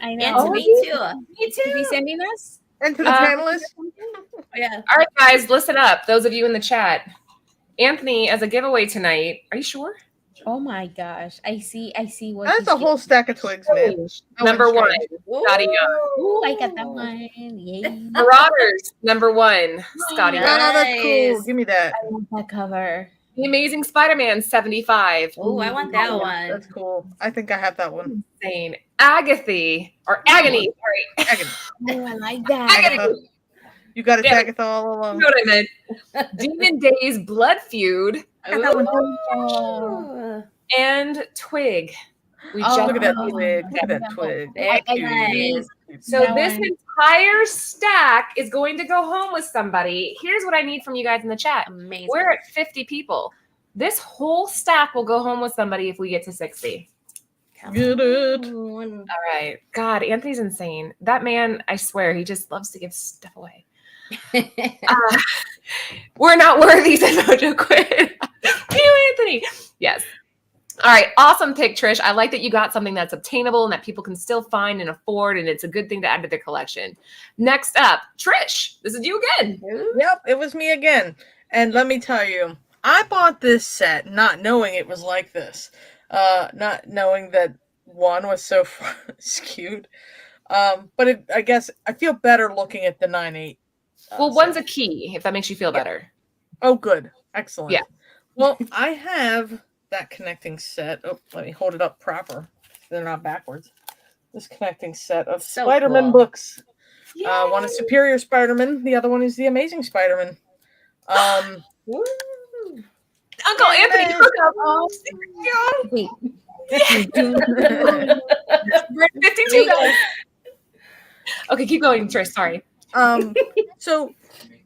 I know. And to me too. Me too. Is he sending us? And to the panelists? Yeah. All right, guys, listen up. Those of you in the chat. Anthony, as a giveaway tonight, are you sure? Oh my gosh. I see what That's a whole stack of twigs, man. Number one, Skottie Young. Ooh, I got that one. Yay. Marauders, number one, Skottie Oh, Young. that's cool. Nice. Give me that. I want that cover. The Amazing Spider-Man, 75. Oh, I want that one. That's cool. I think I have that one. Insane. Agony, sorry. Agatha. Oh, I like that. Agatha. You got it, Yeah. Agatha, all You along. know what I meant. Demon Days, Blood Feud. got that one. Ooh. And Twig. We Oh, just Look at that Oh, Twig. Look at that Twig. Very Cute. nice. So That this one. entire stack is going to go home with somebody. Here's what I need from you guys in the chat. Amazing. We're at 50 people. This whole stack will go home with somebody if we get to 60. Get it. All right. God, Anthony's insane. That man, I swear, he just loves to give stuff away. We're not worthy, said Mojo Quinn. You, Anthony. Yes. All right. Awesome pick, Trish. I like that you got something that's obtainable and that people can still find and afford, and it's a good thing to add to their collection. Next up, Trish. This is you again. Yep, it was me again. And let me tell you, I bought this set not knowing it was like this. Not knowing that one was so skewed. But I guess I feel better looking at the 9/8. Well, one's a key, if that makes you feel better. Oh, good. Excellent. Yeah. Well, I have that connecting set. Oh, let me hold it up proper. They're not backwards. This connecting set of So Spider-Man cool. books. One is Superior Spider-Man. The other one is The Amazing Spider-Man. Woo. Uncle Anthony, Yes. hook up. Wait. We're at 52 guys. Okay, keep going, Trish. Sorry. So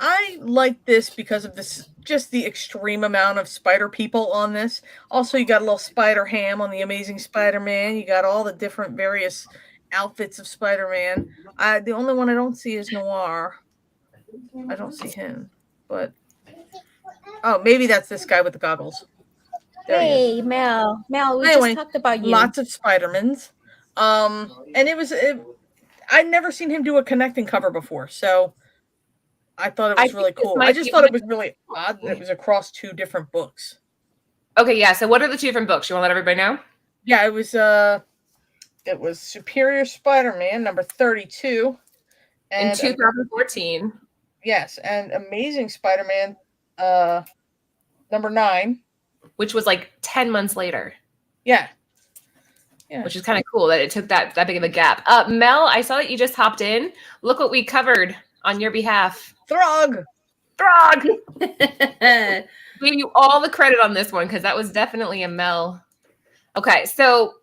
I like this because of this, just the extreme amount of spider people on this. Also, you got a little Spider Ham on the Amazing Spider-Man. You got all the different various outfits of Spider-Man. The only one I don't see is Noir. I don't see him, but oh, maybe that's this guy with the goggles. There he is. Hey, Mel. Mel, we Anyway, just talked about you. Lots of Spider-Mans. And I'd never seen him do a connecting cover before, so I thought it I was really think this cool. might I just be thought one- it was really odd that it was across two different books. Okay, yeah. So what are the two different books? You want to let everybody know? Yeah, it was Superior Spider-Man number 32 In and 2014. yes, and Amazing Spider-Man number 9. Which was like 10 months later, Yeah. Yeah. which is kind of cool that it took that big of a gap. Mel, I saw that you just hopped in. Look what we covered on your behalf. Throg. Frog! Gave you all the credit on this one because that was definitely a Mel. Okay, so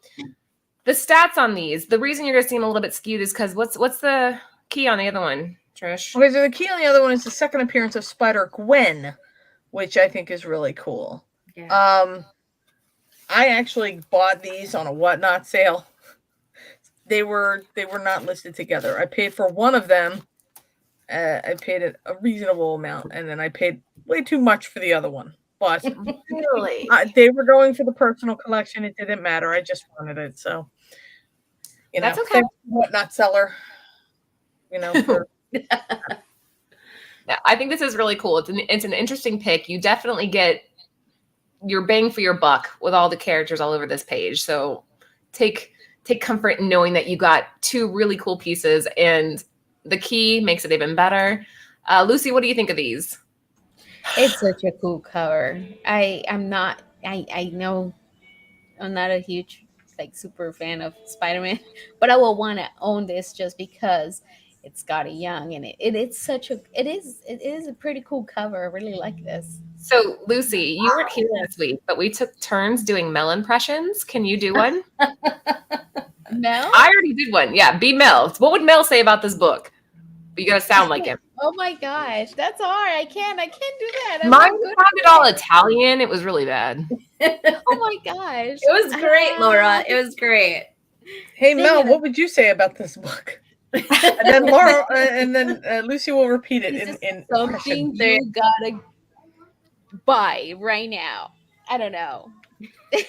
the stats on these, the reason you're going to see them a little bit skewed is because what's the key on the other one, Trish? Okay, so the key on the other one is the second appearance of Spider-Gwen, which I think is really cool. Yeah. I actually bought these on a whatnot sale. They were not listed together. I paid for one of them. I paid a reasonable amount, and then I paid way too much for the other one. But Really? they were going for the personal collection. It didn't matter. I just wanted it. So, That's okay. thanks, whatnot seller. For, Yeah, I think this is really cool. It's an interesting pick. You definitely get your bang for your buck with all the characters all over this page. So take comfort in knowing that you got two really cool pieces, and the key makes it even better. Lucy, what do you think of these? It's such a cool cover. I know I'm not a huge super fan of Spider-Man, but I will want to own this just because it's Skottie Young, and it is a pretty cool cover. I really like this. So Lucy, you weren't here this week, but we took turns doing Mel impressions. Can you do one? Mel? I already did one. Yeah, be Mel. What would Mel say about this book? But you gotta sound like him. Oh my gosh, that's hard. I can't do that. I'm Mine not good sounded at all it. Italian. It was really bad. Oh my gosh. It was great, Laura. It was great. hey Mel, Thank you. what would you say about this book? And then Laura, and then Lucy will repeat it This is in something impression. you gotta buy right now. I don't know. You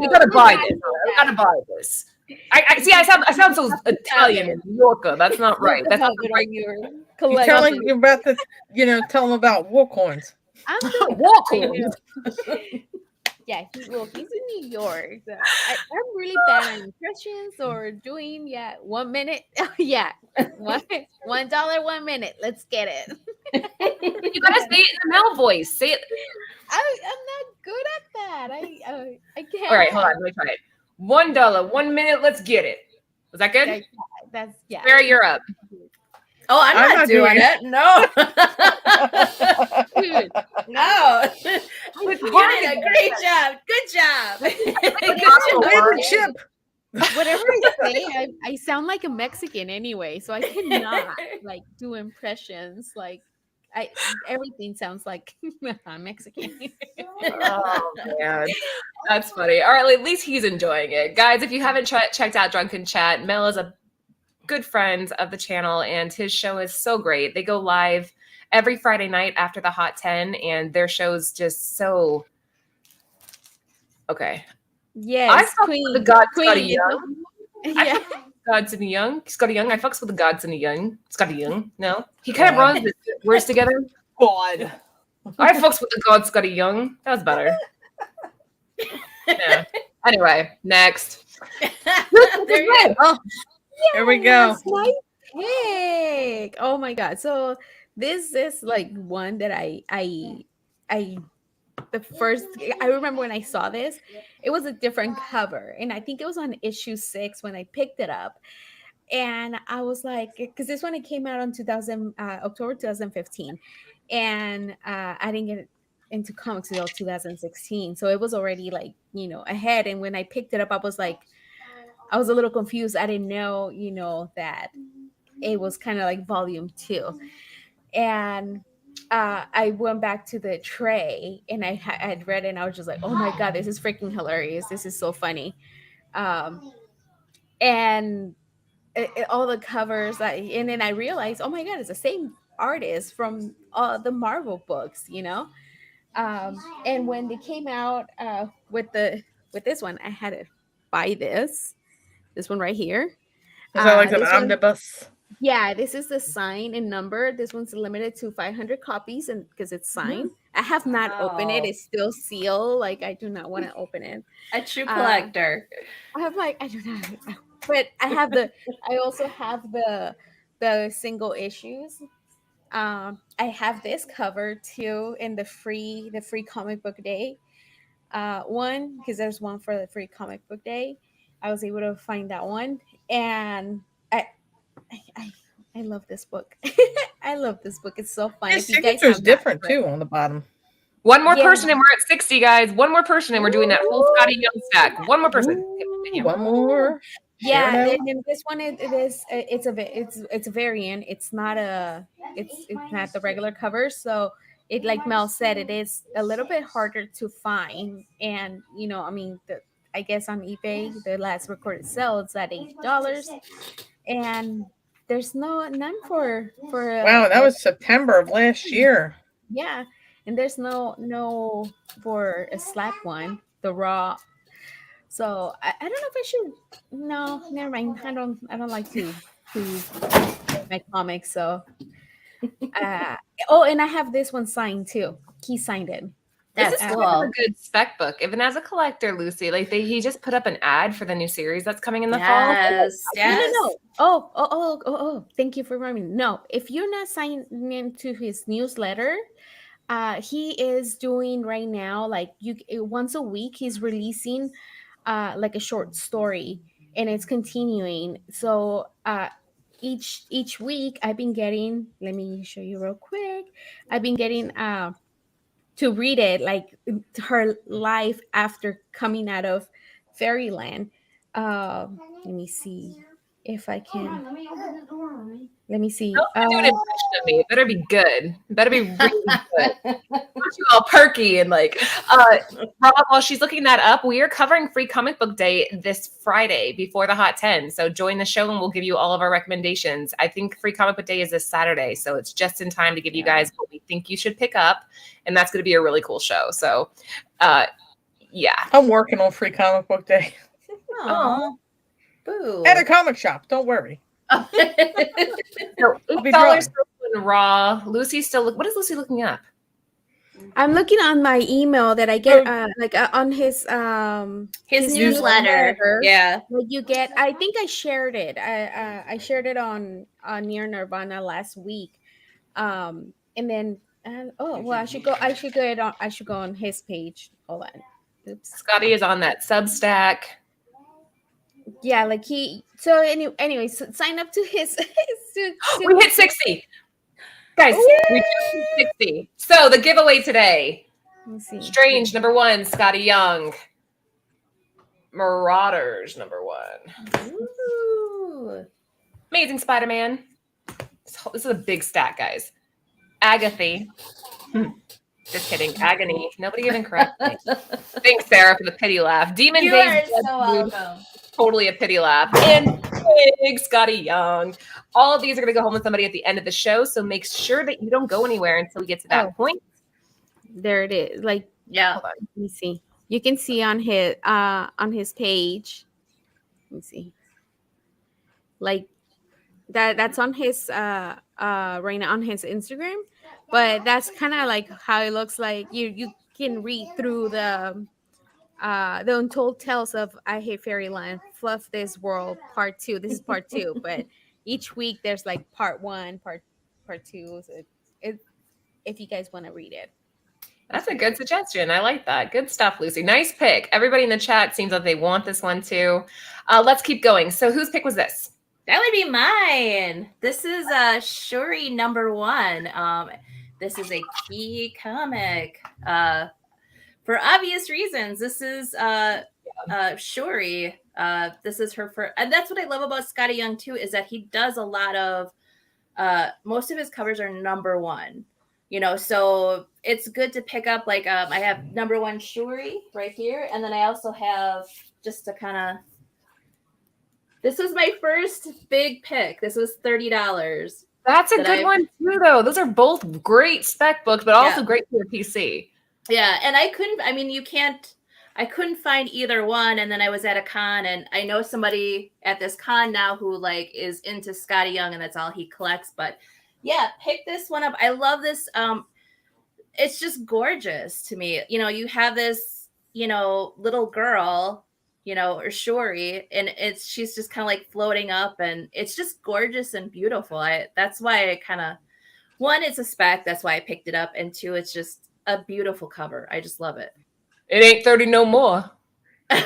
gotta buy this. You gotta buy this. I see. I sound so Italian in New Yorker. That's not right. That's not Have it right. on your You collection. sound like you're about to, tell them about war coins. I'm so Walk I on. know. Yeah, he's in New York. So I'm really bad at impressions or doing 1 minute. Yeah, $1, 1 minute. Let's get it. You gotta say it in the Mel voice. Say it. I'm not good at that. I can't. All right, hold on. Let me try it. $1, 1 minute. Let's get it. Was that good? That's Sarah, you're up. Oh, I'm not doing it. No. Dude, No. It's hard Great job. Good job. Favorite chip. Whatever I say, I sound like a Mexican anyway, so I cannot like do impressions. Like everything sounds like I'm Mexican. Oh man, that's funny. All right, at least he's enjoying it, guys. If you haven't checked out Drunken Chat, Mel is a good friend of the channel, and his show is so great. They go live every Friday night after the Hot 10, and their show's just so okay. Yes, I fuck with the God Skottie Young. Yeah. Skottie Young. Skottie Young. I fucks with the Skottie Young. Skottie Young. No, he kind of runs his words together. God. I fucks with the God Skottie Young. That was better. Yeah. Anyway, next. There you go. Oh, here we go. That's my pick. Oh my god! So this is like one that I the first I remember when I saw this, it was a different cover, and I think it was on issue 6 when I picked it up, and I was like, because this one it came out on October 2015, and I didn't get into comics until 2016, so it was already like ahead. And when I picked it up, I was a little confused. I didn't know that it was kind of like volume 2, and I went back to the tray and I had read it and I was just like, oh my god, this is freaking hilarious, this is so funny. And all the covers, and then I realized, oh my god, it's the same artist from all the Marvel books, and when they came out with this one, I had to buy this one right here. Is that like an omnibus? Yeah, this is the sign and number. This one's limited to 500 copies, and because it's signed. I have not opened it. It's still sealed. Like, I do not want to open it. A true collector. I do not. But I also have the single issues. I have this cover too in the free comic book day one, because there's one for the free comic book day. I was able to find that one, and I love this book. I love this book. It's so fun. His signature's different too on the bottom. One more person and we're at 60, guys. One more person and we're doing that whole Skottie Young stack. One more person. One more. Yeah, and this one it's a variant. It's not the regular cover. So it, like Mel said, it is a little bit harder to find. And I guess on eBay the last recorded sale it's at $8, and there's none for wow, that was September of last year. Yeah, and there's no for a slap one, the raw. So I don't know if I should. No, never mind. I don't like to my comics. So and I have this one signed too. He signed it. This is cool. A good spec book. Even as a collector, Lucy, like he just put up an ad for the new series that's coming in the fall. Yes. No. Oh, thank you for reminding me. No, if you're not signed into his newsletter, he is doing right now, like once a week, he's releasing like a short story, and it's continuing. So each week I've been getting, let me show you real quick. I've been getting to read it, like her life after coming out of Fairyland. Let me see if I can. Let me see. Don't do an impression of me. It better be good. It better be really good. Not you all perky and like. Rob, while she's looking that up, we are covering Free Comic Book Day this Friday before the Hot 10. So join the show and we'll give you all of our recommendations. I think Free Comic Book Day is this Saturday, so it's just in time to give you guys what we think you should pick up, and that's going to be a really cool show. So, yeah. I'm working on Free Comic Book Day. Oh, boo! At a comic shop. Don't worry. So $8 in raw. Lucy's still. What is Lucy looking up? I'm looking on my email that I get, on his newsletter. Yeah, like you get. I think I shared it. I shared it on Near Nirvana last week, and then I should go. I should go on his page. Hold on. Oops. Skottie is on that Substack. Yeah, like he. So anyway, so sign up to his. We hit 60. Guys, we hit 60. So the giveaway today. Let me see. Strange, number 1, Skottie Young. Marauders, number 1. Ooh. Amazing Spider-Man. This is a big stack, guys. Agatha. Just kidding. Agony. Nobody even correct me. Thanks, Sarah, for the pity laugh. Demon You Days. are so welcome. Totally a pity laugh. And Twig, Skottie Young. All of these are going to go home with somebody at the end of the show, so make sure that you don't go anywhere until we get to that point. There it is. Like, Yeah. hold on. Let me see. You can see on his page. Let me see. Like that's on his right now on his Instagram, but that's kind of like how it looks like. You can read through the Untold Tales of I Hate Fairyland, Fluff This World, Part 2. This is Part 2, but each week there's like Part 1, Part 2. So if you guys want to read it. That's a good suggestion. I like that. Good stuff, Lucy. Nice pick. Everybody in the chat seems like they want this one too. Let's keep going. So whose pick was this? That would be mine. This is Shuri number 1. This is a key comic. For obvious reasons. This is Shuri. This is her first, and that's what I love about Skottie Young too, is that he does a lot of most of his covers are number 1. You know, so it's good to pick up. Like I have number 1 Shuri right here, and then I also have, just to kind of, this was my first big pick. This was $30. That's a good one too, though. Those are both great spec books, but also Yeah. great for your PC. Yeah, and I couldn't find either one, and then I was at a con, and I know somebody at this con now who like is into Skottie Young, and that's all he collects. But yeah, pick this one up. I love this. It's just gorgeous to me. You know, you have this, you know, little girl, you know, or Shuri, and she's just kind of like floating up, and it's just gorgeous and beautiful. That's why I kind of, 1, it's a spec, that's why I picked it up, and 2, it's just a beautiful cover. I just love it. It ain't 30 no more. No,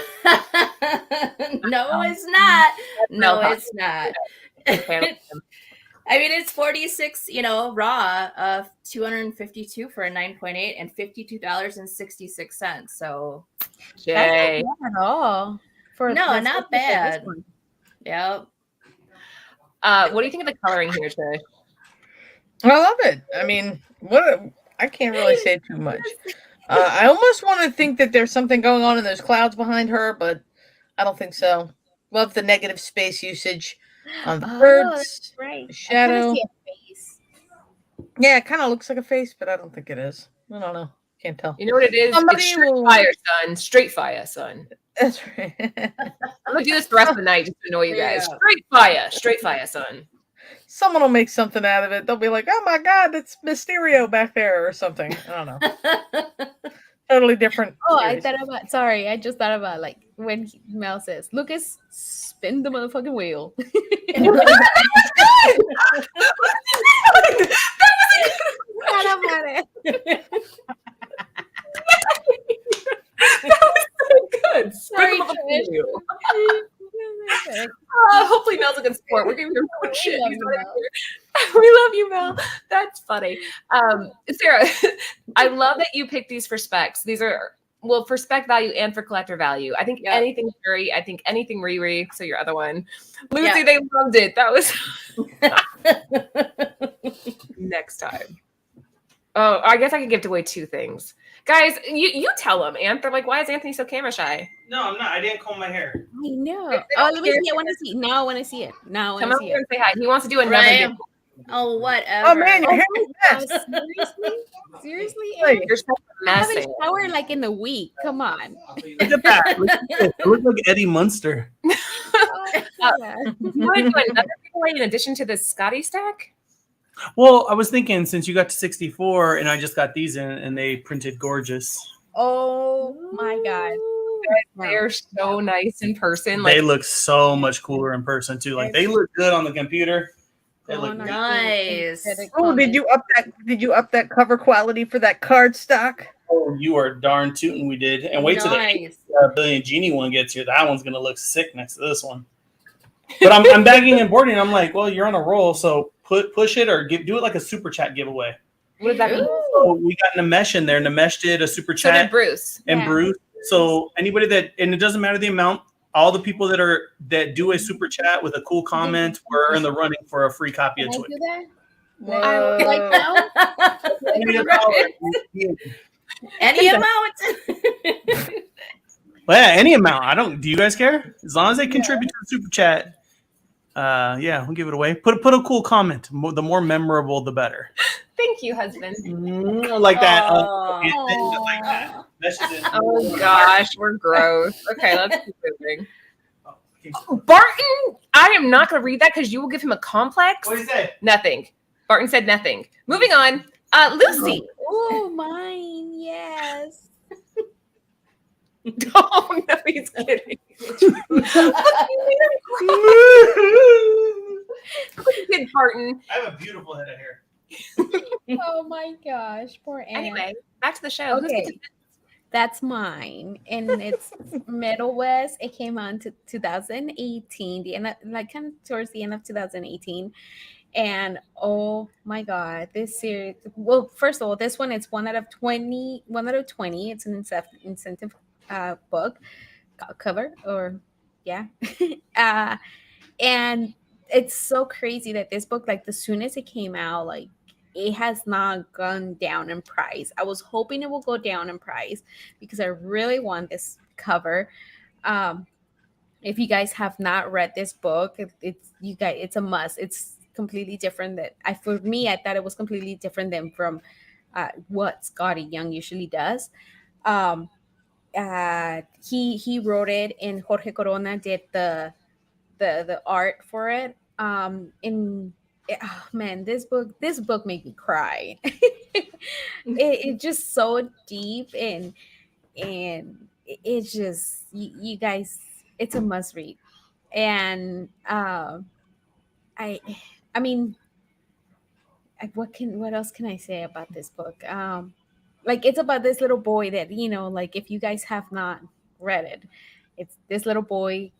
it's not. No, it's not. I mean, it's 46, you know, raw of 252 for a 9.8 and $52.66. So, Jay. Not bad at all. no, not bad. Yep. What do you think of the coloring here, Jay? I love it. I mean, I can't really say too much. I almost want to think that there's something going on in those clouds behind her, but I don't think so. Love the negative space usage on the birds, right. the shadow. I see a face. Yeah, it kind of looks like a face, but I don't think it is. I don't know. Can't tell. You know what it is? Somebody It's straight will- fire, son. Straight fire, son. That's right. I'm gonna do this the rest of the night just to annoy you There you guys. go. Straight fire, son. Someone will make something out of it. They'll be like, "Oh my God, it's Mysterio back there," or something. I don't know. Totally different. Oh, series. I just thought about like when Mel says, Lucas, spin the motherfucking wheel. Thought about it. That was so good. Sorry, Sprinkle the Trish. wheel. Hopefully Mel's a good sport. We're giving her so much shit. love He's you, right Mel. here. We love you, Mel. That's funny. Sarah, I love that you picked these for specs. These are, well, for spec value and for collector value. I think Yeah. anything Shuri, I think anything Riri, so your other one. Lucy, Yeah. they loved it. That was next time. Oh, I guess I could give away 2 things. Guys, you tell them, Anth. They're like, why is Anthony so camera shy? No, I'm not. I didn't comb my hair. I know. They Oh, don't let me care. see. I want to see. Now I want to see it. Now I Come want to over see here it. and say hi. He wants to do another Right. giveaway. Oh, whatever. Oh man, your hair is a mess. Seriously? Seriously? Wait. Aaron? You're such a I mess. haven't Anth. showered like in a week. Come on. Look at that. Look at this. I look like Eddie Munster. Oh, yeah. You want to do another giveaway in addition to the Skottie stack? Well, I was thinking since you got to 64 and I just got these in and they printed gorgeous. Oh my God. They're so nice in person. They Like, look so much cooler in person too. Like they look good on the computer. They look no, good. Nice. Oh, did you up that cover quality for that card stock? Oh, you are darn tootin' we did. And wait till the Nice. Billion Genie one gets here. That one's gonna look sick next to this one. But I'm bagging and boarding. I'm like, well, you're on a roll, so push it or do it like a super chat giveaway. what does that mean? Ooh. also we got Namesh in there. Namesh did a super So did chat, Bruce. and Yeah. Bruce. So anybody that, and it doesn't matter the amount. All the people that do a super chat with a cool comment were in the running for a free copy Can of I Twig. do that? Whoa. Like now? Any Right. amount. Any amount. Well, yeah, any amount. I don't. Do you guys care? As long as they contribute to the super chat, yeah, we'll give it away. Put a cool comment. The more memorable, the better. Thank you, husband. Like that. Aw. Like that. That's just it. Oh gosh, we're gross. Okay, let's keep moving. Oh, okay. Barton, I am not going to read that because you will give him a complex. What do you say? Nothing. Barton said nothing. Moving on. Lucy. Oh, mine. Yes. Oh no, he's kidding. Good Barton. I have a beautiful head of hair. Oh my gosh, poor Anne. Anyway, back to the show. Who's Okay. gonna- That's mine, and it's Middle West. It came on to 2018, the end of, like kind of towards the end of 2018, and oh my god, this series. Well, first of all, this one it's 1 out of 20. 1 out of 20. It's an incentive book cover, or yeah, and it's so crazy that this book, like, the soon as it came out, like, it has not gone down in price. I was hoping it will go down in price because I really want this cover. If you guys have not read this book, it's a must. It's completely different. For me, I thought it was completely different than from what Skottie Young usually does. He wrote it, and Jorge Corona did the art for it. Oh man, this book made me cry. It's just so deep, and it's just you guys, it's a must read. And I mean, what else can I say about this book? Like, it's about this little boy that, like, if you guys have not read it, it's this little boy,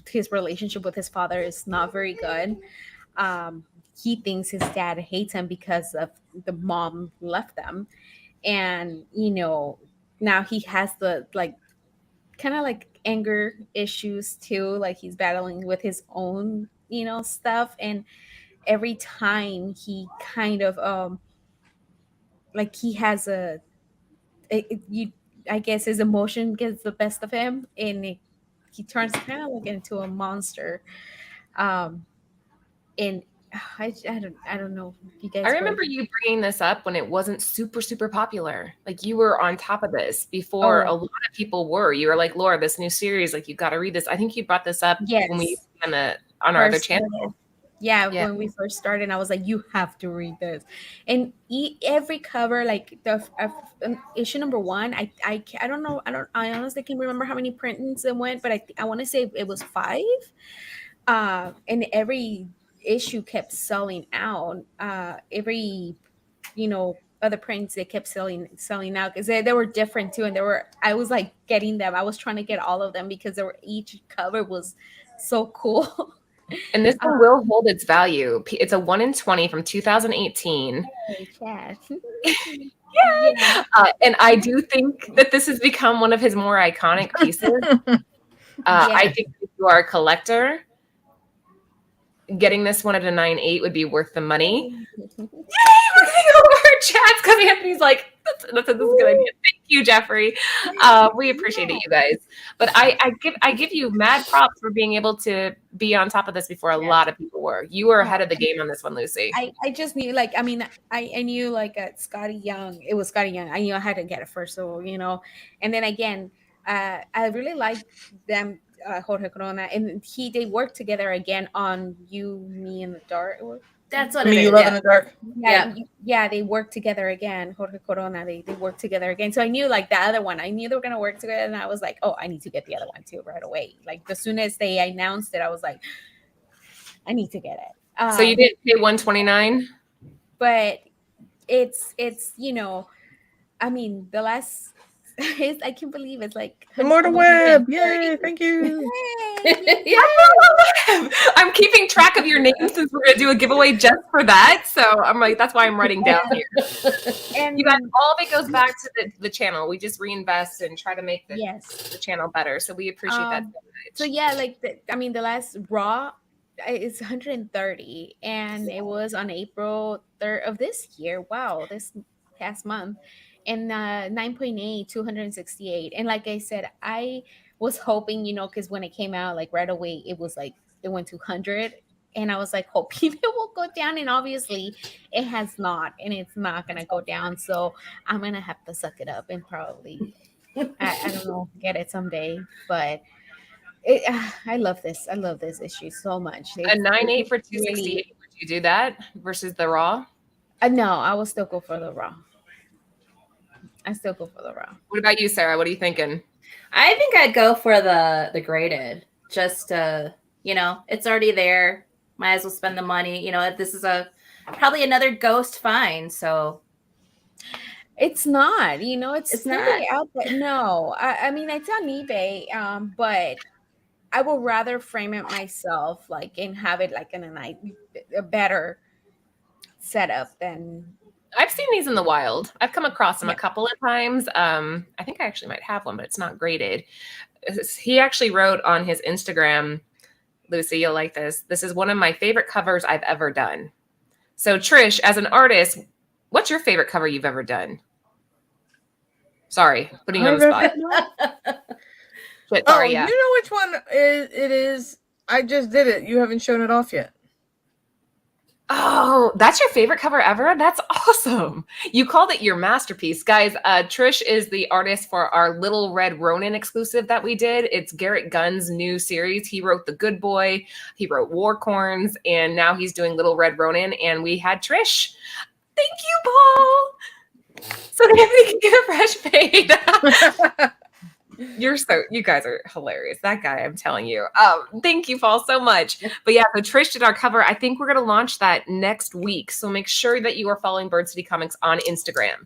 his relationship with his father is not very good. He thinks his dad hates him because of the mom left them, and now he has the, like, kind of like anger issues too, like he's battling with his own stuff. And every time he kind of like, he has I guess his emotion gets the best of him, and he turns kind of like into a monster. And I don't know if you guys I remember you bringing this up when it wasn't super, super popular. Like, you were on top of this before a lot of people were. You were like, Laura, this new series, like, you got to read this. I think you brought this up when we on our other channel. Yeah, when we first started, I was like, you have to read this. And every cover, like the issue number 1, I don't know, I honestly can't remember how many printings it went, but I want to say it was 5. And every issue kept selling out. Every other prints, they kept selling out because they were different too, and I was like getting them. I was trying to get all of them because each cover was so cool. And this one will hold its value. It's a 1 in 20 from 2018. Yeah. And I do think that this has become one of his more iconic pieces. I think if you are a collector, getting this one at a 9.8 would be worth the money. Yay! We're getting all our chats because Anthony's like, this is a good idea. Thank you, Jeffrey. We appreciate it, you guys. But I give you mad props for being able to be on top of this before a lot of people were. You were ahead of the game on this one, Lucy. I just knew, like, I mean, I knew, like, at Skottie Young, it was Skottie Young. I knew I had to get it first, so and then again, I really liked them. Jorge Corona, and they worked together again on You, Me, in the Dark. That's what I it mean, is. you love in the dark. Yeah, they worked together again. Jorge Corona, they worked together again. So I knew, like, the other one, I knew they were gonna work together, and I was like, oh, I need to get the other one too right away. Like, as soon as they announced it, I was like, I need to get it. So you didn't pay $129, but it's I mean, the last I can't believe it's like Immortal Web. 130. Yay, thank you. Yay. Yeah. I'm keeping track of your names since we're gonna do a giveaway just for that. So I'm like, that's why I'm writing down here. And You guys, all of it goes back to the channel. We just reinvest and try to make the channel better. So we appreciate that so much. So yeah, like the last Raw is 130, and it was on April 3rd of this year. Wow, this past month, and 9.8, 268. And like I said, I was hoping, because when it came out, like right away, it was like it went to 100. And I was like hoping it will go down, and obviously it has not, and it's not gonna go down. So I'm gonna have to suck it up and probably, I don't know, get it someday. But I love this. I love this issue so much. A 9.8 for 268. Would you do that versus the Raw? No, I will still go for the Raw. I still go for the Raw. What about you, Sarah? What are you thinking? I think I'd go for the graded. Just it's already there. Might as well spend the money. This is probably another Ghost find. So it's not. It's not really out there. No, I mean it's on eBay. But I would rather frame it myself, like, and have it like in a better setup than. I've seen these in the wild. I've come across them a couple of times. I think I actually might have one, but it's not graded. He actually wrote on his Instagram, Lucy, you'll like this. This is one of my favorite covers I've ever done. So Trish, as an artist, what's your favorite cover you've ever done? Sorry, putting you on the spot. But, sorry, yeah. You know which one it is? I just did it. You haven't shown it off yet. Oh, that's your favorite cover ever? That's awesome. You called it your masterpiece. Guys, Trish is the artist for our Little Red Ronin exclusive that we did. It's Garrett Gunn's new series. He wrote The Good Boy, he wrote Warcorns, and now he's doing Little Red Ronin, and we had Trish. Thank you, Paul. So Anthony can get a fresh fade. You guys are hilarious. That guy, I'm telling you. Thank you, Paul, so much. But yeah, so Trish did our cover. I think we're going to launch that next week. So make sure that you are following Bird City Comics on Instagram.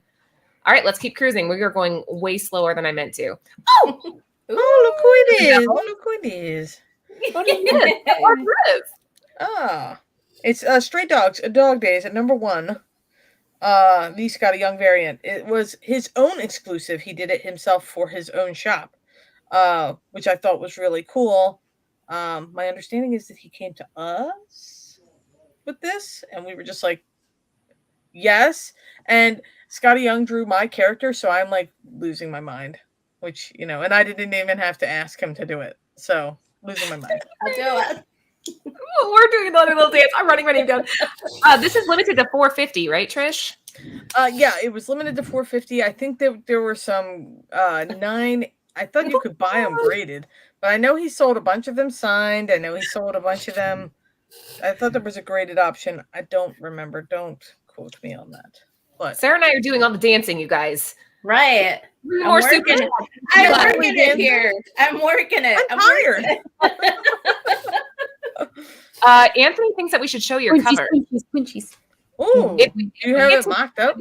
All right, let's keep cruising. We are going way slower than I meant to. Oh, look who it is. Look who it is. What is this? What is this? Ah, it's Stray Dogs, A Dog Days at #1. The Skottie Young variant. It was his own exclusive. He did it himself for his own shop, which I thought was really cool. My understanding is that he came to us with this, and we were just like, yes. And Skottie Young drew my character, so I'm like losing my mind, which, and I didn't even have to ask him to do it. So losing my mind. I'll do it. We're doing another little dance. I'm writing my name down. This is limited to 450, right, Trish? Yeah, it was limited to 450. I think that there were some 9. I thought you could buy them graded, but I know he sold a bunch of them signed. I know he sold a bunch of them. I thought there was a graded option. I don't remember. Don't quote me on that. But Sarah and I are doing all the dancing, you guys. Right. More soup. I'm working it here. I'm working it. I'm tired. Anthony thinks that we should show your cover. Quinchies. Oh, you have it mocked up?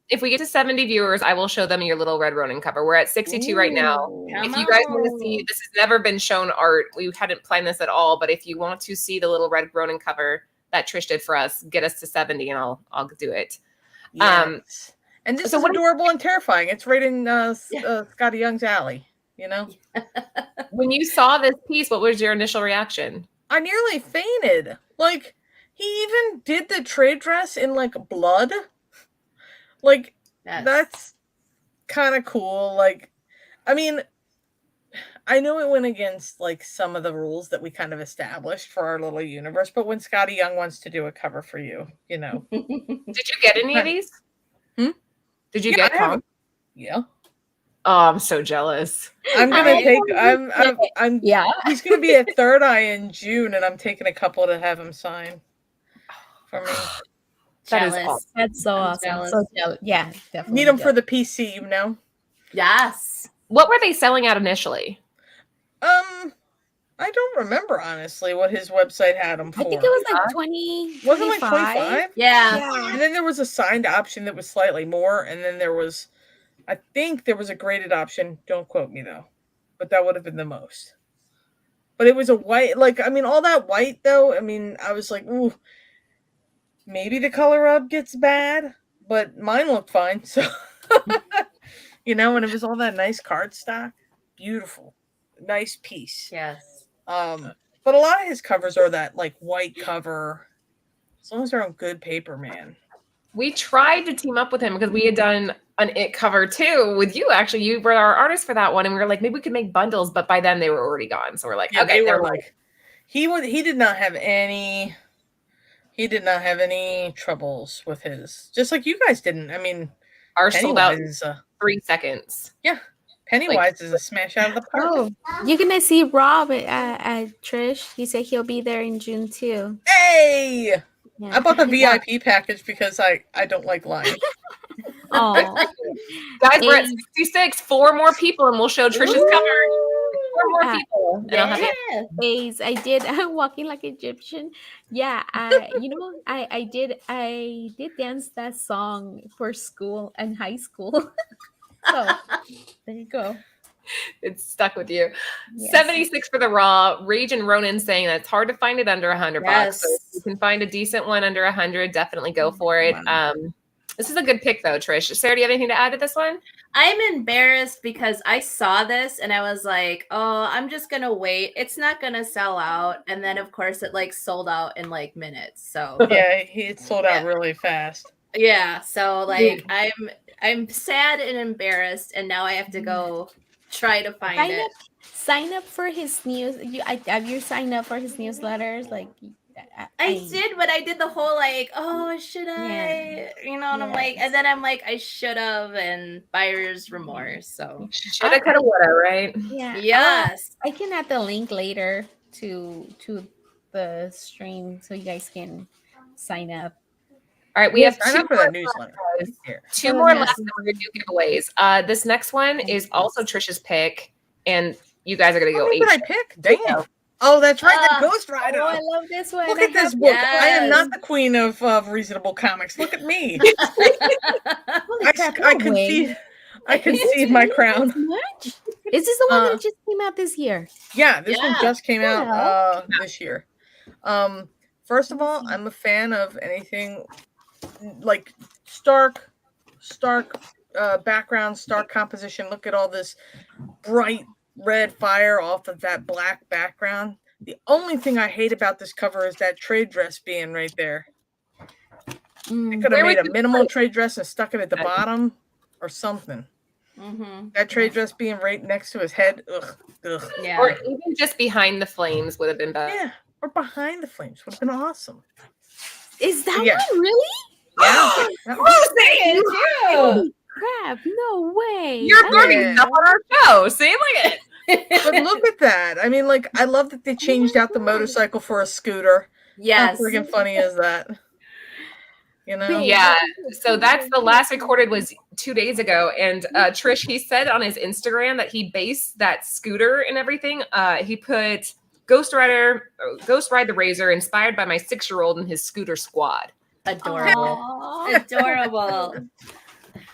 If we get to 70 viewers, I will show them your Little Red Ronin cover. We're at 62 right now. If you guys want to see, this has never been shown art. We hadn't planned this at all, but if you want to see the Little Red Ronin cover that Trish did for us, get us to 70 and I'll do it. Yes. And this is adorable and terrifying. It's right in Skottie Young's alley, When you saw this piece, what was your initial reaction? I nearly fainted. Like, he even did the trade dress in, like, blood. Like, that's kind of cool. Like, I mean, I know it went against, like, some of the rules that we kind of established for our little universe, but when Skottie Young wants to do a cover for you, Did you get any of these? Did you get Kong? Yeah. Oh, I'm so jealous. I'm gonna take. I'm. Yeah. He's gonna be at Third Eye in June, and I'm taking a couple to have him sign for me. That's so awesome. So jealous. Yeah, definitely. Need them for the PC, Yes. What were they selling at initially? I don't remember honestly what his website had them for. I think it was like 20. Wasn't it like 25? Yeah. And then there was a signed option that was slightly more, and then there was, I think there was a graded option. Don't quote me though, but that would have been the most. But it was a white, like, I mean, all that white though. I mean, I was like, ooh, maybe the color up gets bad, but mine looked fine. So, you know, and it was all that nice cardstock, beautiful, nice piece. Yes. But a lot of his covers are that like white cover. As long as they're on good paper, man. We tried to team up with him because we had done an It cover too with you. Actually, you were our artist for that one, and we were like, maybe we could make bundles, but by then they were already gone. So we're like, Yeah, okay, they were they're like, he did not have any troubles with his, just like you guys didn't. I mean, ours sold out Pennywise is 3 seconds. yeah, Pennywise is a smash out of the park. Oh, you're gonna see Rob at Trish. He said he'll be there in June too. Hey, Yeah. I bought the VIP package because I don't like lying. Oh, Guys, we're at Hey. 66. 4 more people, and we'll show Trish's cover. 4 more people. And I'll have Yeah. Ace, I did walking like Egyptian. Yeah, you know, I did dance that song for school and high school. So there you go. it's stuck with you. Yes. 76 for the raw. Rage and Ronin saying that it's hard to find it under $100 bucks. So if Yes. you can find a decent one under 100, definitely go for it. This is a good pick though, Trish. Sarah, do you have anything to add to this one? I'm embarrassed because I saw this and I was like, oh, I'm just gonna wait. It's not gonna sell out. And then of course it like sold out in like minutes. So Yeah, it sold out really fast. yeah. So like I'm sad and embarrassed, and now I have to go try to find it. Sign up for his news. Have you signed up for his newsletters? Like, I did, but I did the whole like, oh, should I? You know, and I'm like, and then I'm like, I should have, and buyer's remorse. So Shoulda, coulda, woulda, right? Yeah. yes, I can add the link later to the stream so you guys can sign up. All right, we have Sign two up for more that newsletter. Here. Two more left, and we're gonna do giveaways. This next one is also Trish's pick, and you guys are gonna go What 8. did I pick? Damn. Oh, that's right. That Ghost Rider. Oh, I love this one. Look at this book. yes. I am not the queen of reasonable comics. Look at me. Holy crap, I no way. concede. I concede my crown. Much? Is this the one that just came out this year? Yeah, this one Yeah. just came out this year. First of all, I'm a fan of anything like stark background, stark composition. Look at all this bright red fire off of that black background. The only thing I hate about this cover is that trade dress being right there. They could have made a minimal trade dress and stuck it at the bottom or something. That trade dress being right next to his head. Ugh. Yeah. Or even just behind the flames would have been better. Yeah, or behind the flames would have been awesome. Is that Yeah. one really? Yeah. That was- Who's saying too? Holy crap! No way. You're I- learning stuff on our show. See, look at it. But look at that. I mean, like, I love that they changed out the motorcycle for a scooter. Yes. How freaking funny is that? You know? Yeah. So that's the last recorded was 2 days ago. And Trish, he said on his Instagram that he based that scooter and everything. He put Ghost Ride the Razor, inspired by my 6-year-old and his scooter squad. Adorable. Aw. Adorable.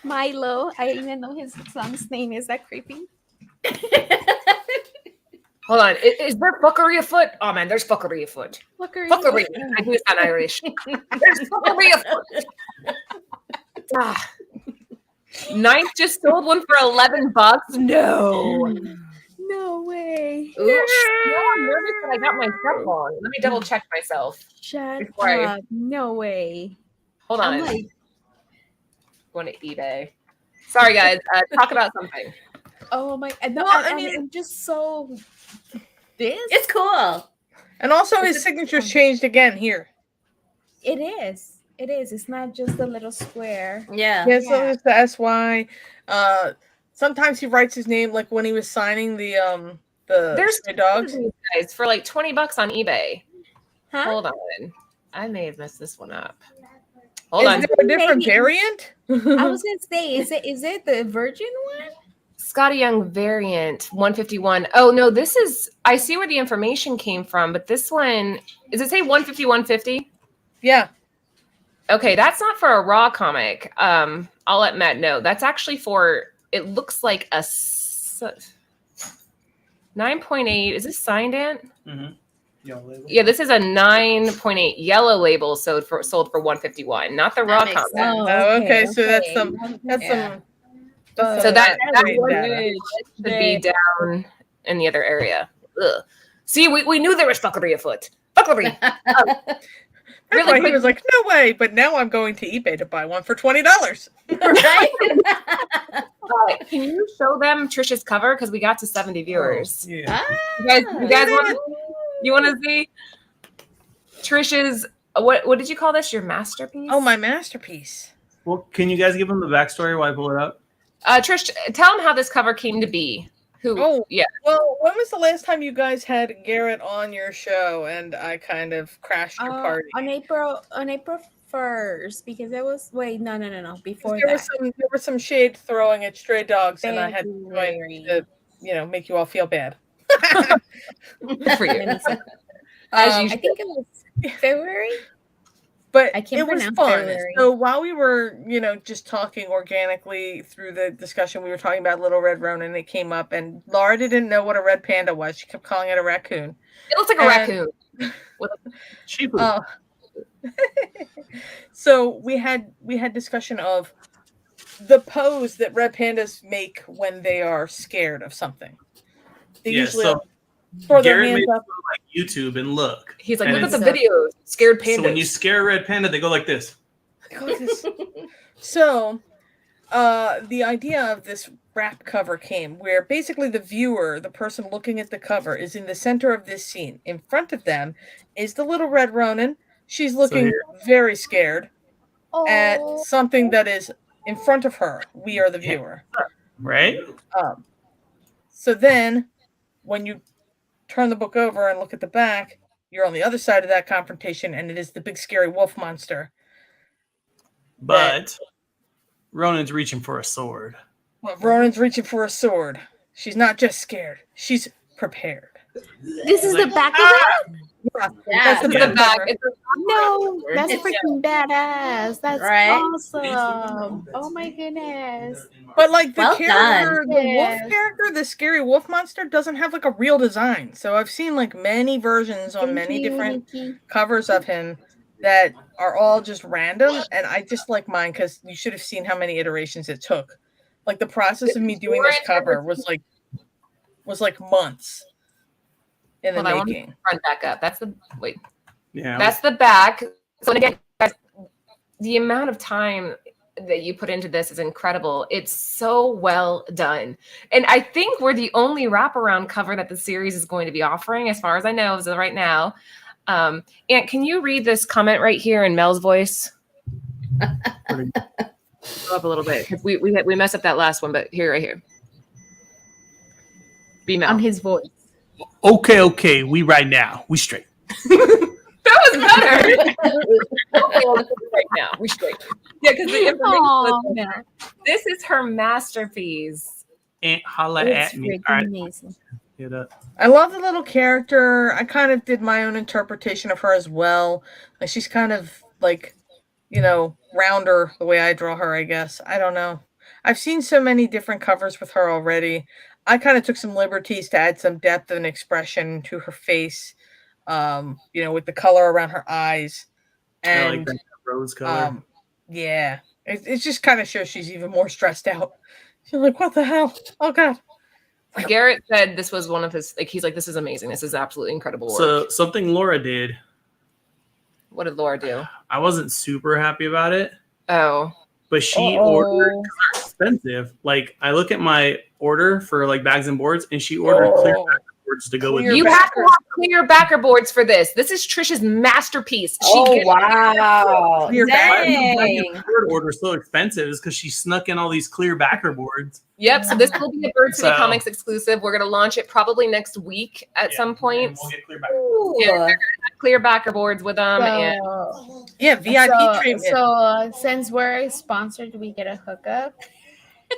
Milo. I even know his son's name. Is that creepy? Hold on. Is there fuckery afoot? Oh man, there's fuckery afoot. Fuckery. I do sound Irish. There's fuckery afoot. Ah. Ninth just sold one for $11. No. No way. Ooh. No, I'm nervous that I got my stuff wrong. Let me double check myself. Shut Before I- up. No way. Hold on. I'm like, Going to eBay. Sorry guys. Talk about something. oh my. No, Well, I mean- I'm just so. This? It's cool. And also, his signature's changed again here. It is. It is. It's not just a little square. Yeah. Yeah, so Yeah. it's the SY. Sometimes he writes his name, like when he was signing the There's Stray Dogs. these guys for like $20 on eBay. Huh? Hold on. I may have messed this one up. Hold on. Is there a different Maybe- variant? I was gonna say, is it the virgin one? Skottie Young variant 151. Oh no, this is I see where the information came from, but this one does it say 150 150? Yeah. Okay, that's not for a raw comic. I'll let Matt know. That's actually for it looks like a 9.8. Is this signed, Ant? Mm-hmm. Yeah, this is a 9.8 yellow label sold for 151, not the raw That makes comment. sense. Oh, okay. So that's some. That's Yeah. some. That's So some that great one data. should be down in the other area. Ugh. See, we knew there was fuckery afoot. Fuckery. That's Really why quick- he was like, "No way!" But now I'm going to eBay to buy one for $20. Right? Can you show them Trisha's cover? Because we got to 70 viewers. Yeah. You guys want to see Trisha's what did you call this? Your masterpiece? Oh, my masterpiece. Well, can you guys give them the backstory while I pull it up? Trish, tell them how this cover came to be. Who? Oh, yeah. Well, when was the last time you guys had Garrett on your show and I kind of crashed your party? On April 1st, because it was no before There that. was some shade throwing at Stray Dogs, and I had February. to make you all feel bad. Good for you. Let me see. As you I think it was February. But I can't it was pronounce fun. February. So while we were, just talking organically through the discussion, we were talking about Little Red Ronin, and it came up, and Laura didn't know what a red panda was. She kept calling it a raccoon. It looks like a raccoon. Shifu. So we had discussion of the pose that red pandas make when they are scared of something. They usually throw their Garrett hands made up. like YouTube and look. He's like, And look at the it's- video. Scared pandas. So when you scare a red panda, they go like this. So the idea of this wrap cover came where basically the viewer, the person looking at the cover, is in the center of this scene. In front of them is the Little Red Ronin. She's looking very scared at something that is in front of her. We are the viewer. Right? So then when you turn the book over and look at the back, you're on the other side of that confrontation, and it is the big scary wolf monster. But Ronin's reaching for a sword. Well, Ronin's reaching for a sword. She's not just scared. She's prepared. This is the back of it? That's the It's back the back. cover. It's the No, that's It's- freaking badass. That's Right? awesome. Oh my goodness. But like the Well character, done. the Yes. wolf character, the scary wolf monster doesn't have like a real design. So I've seen like many versions on many different covers of him that are all just random, and I just like mine because you should have seen how many iterations it took. Like the process of me doing this cover was like months in the Hold on, I want making. to front back up. That's the wait. Yeah. That's the back. So again, guys, the amount of time that you put into this is incredible. It's so well done. And I think we're the only wraparound cover that the series is going to be offering, as far as I know, as of right now. Aunt, can you read this comment right here in Mel's voice? Go up a little bit. 'Cause we messed up that last one, but here, right here. Be Mel. On his voice. Okay, we right now. We straight. That was better. Okay, right now, we straight. Yeah, because the information Oh, was, no. this is her masterpiece. Aunt, holla It's at me. freaking All right. amazing. Hit up. I love the little character. I kind of did my own interpretation of her as well. Like she's kind of like, rounder the way I draw her, I guess. I don't know. I've seen so many different covers with her already. I kind of took some liberties to add some depth and expression to her face, with the color around her eyes. I like And that rose color. yeah, it just kind of shows she's even more stressed out. She's like, what the hell? Oh, God. Garrett said this was one of his, he's like, this is amazing. This is absolutely incredible work. So something Laura did, What did Laura do? I wasn't super happy about it, Oh, but she ordered, 'cause they're expensive. Like I look at my order for like bags and boards, and she ordered clear backer boards to go with Clear you it. have to have clear backer boards for this. This is Trisha's masterpiece. Wow. Clear back. Dang. The third order so expensive is because she snuck in all these clear backer boards. Yep. So this will be a Bird City So- Comics exclusive. We're going to launch it probably next week at some point. And we'll get clear backer. Ooh. Yeah, they're gonna have clear backer boards with them. And So, Yeah, VIP so, treatment. so since we're sponsored, we get a hookup.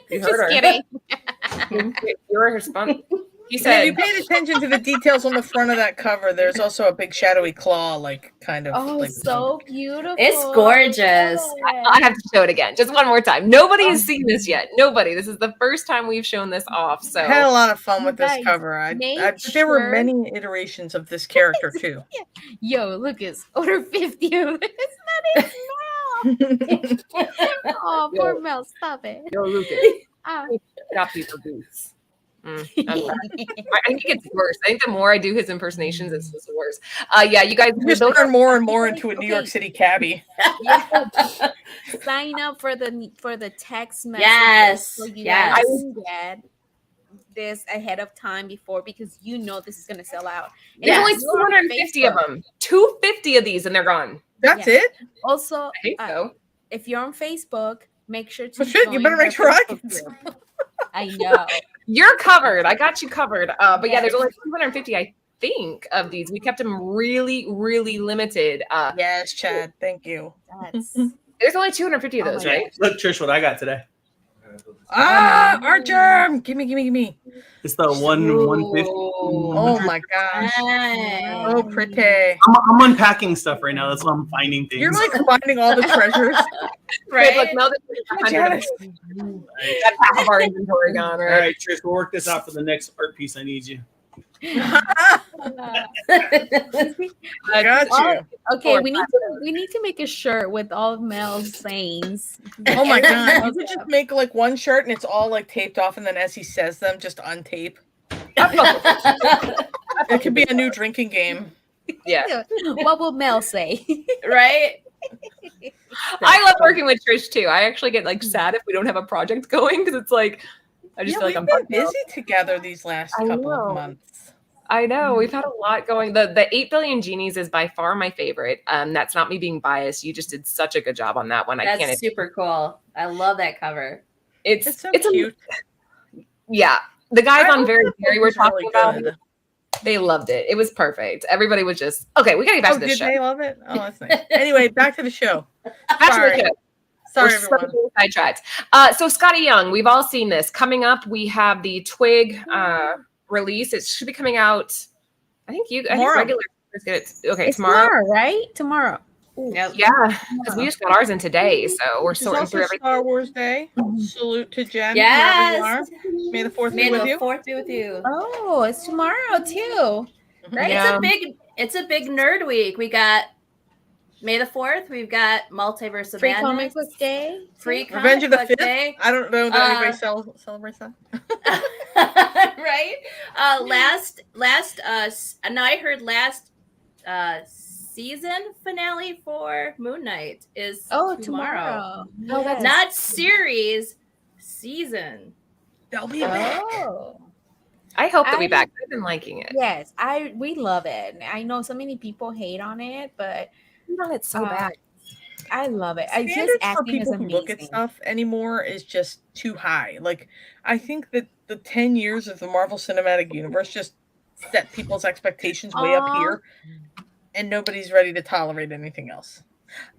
you Just heard her. kidding. You're her sponsor. He If said, you paid attention to the details on the front of that cover, there's also a big shadowy claw, like kind of. Oh, like so beautiful. It's gorgeous. I have to show it again, just one more time. Nobody has seen this yet. Nobody. This is the first time we've shown this off. So I had a lot of fun with this Guys, cover. make There were sure- many iterations of this character too. Yo, Lucas, order 50 of this. Not it, Mel. Oh, Yo. poor Mel. Stop it. Yo, Lucas, got people boots. I'm sorry. I think it's worse. I think the more I do his impersonations, it's just worse. Yeah, you guys. You just those turn more and more into a New York Okay. City cabbie. Sign up for the text message. Yes, So you yes. guys can get this ahead of time before, because you know this is gonna sell out. And There's Yes. only if you're on 250 of Facebook- them. 250 of these, and they're gone. That's Yeah. it. Also, I think so. if you're on Facebook, make sure to. Well, shit, you join better her make sure I Facebook can group. I know. You're covered. I got you covered. But yeah, Yeah. there's only 250, I think, of these. We kept them really, really limited. Yes, Chad. Thank you. That's There's only 250 of Oh those, my right? Look, Trish, what I got today. Archer! Gimme. It's the 150. Oh my gosh. Nice. Oh, pretty. I'm unpacking stuff right now. That's why I'm finding things. You're like finding all the treasures. Right. Right? Look, Mel, this is 100 of them. That's half of our inventory gone, All right? right, Trish, we'll work this out for the next art piece. I need you. I got you. okay. We need to make a shirt with all of Mel's sayings. Oh my god. You could just make like one shirt and it's all like taped off, and then as he says them, just untape. It could be a new drinking game. Yeah. What will Mel say? Right? I love working with Trish too. I actually get like sad if we don't have a project going, because it's like I just Yeah, feel like we've I'm been bugged out. busy together these last I couple know. of months. I know we've had a lot going. The 8 billion genies is by far my favorite. That's not me being biased. You just did such a good job on that one. I That's can't. super cool. I love that cover. It's so a- cute. yeah. The guys I on hope Very the Very book were is talking really about good. it. They loved it. It was perfect. Everybody was just okay. We gotta get back to Oh, this did show. they love it? Oh, that's nice. Anyway, back to the show. Back to the Sorry. show. Sorry, We're everyone. so sidetracked. So Skottie Young, we've all seen this. Coming up, we have the Twig release. It should be coming out. I think Tomorrow. regular. Okay, It's tomorrow. right? Tomorrow. Yep. Yeah, because we just got ours in today, so we're It's sorting also through everything. Star Wars Day. Salute to Jen. Yes. Wherever you are. May the 4th be May with the you. 4th be with you. Oh, it's tomorrow too. Right? Yeah. It's a big nerd week. We got May the 4th. We've got Multiverse of Free Madness. comic book day. Free comic Revenge of the book 5th. day. I don't know that anybody Uh, celebrates that. Right? No, I heard last season finale for Moon Knight is tomorrow. No, that's not series, season. They'll be back. Oh. I hope that we I- back. I've been liking it. Yes, we love it. I know so many people hate on it, but It's so bad. I love it. I just Standards for acting is people who look at amazing. stuff anymore is just too high. Like, I think that the 10 years of the Marvel Cinematic Universe just set people's expectations way up Aw. here, and nobody's ready to tolerate anything else.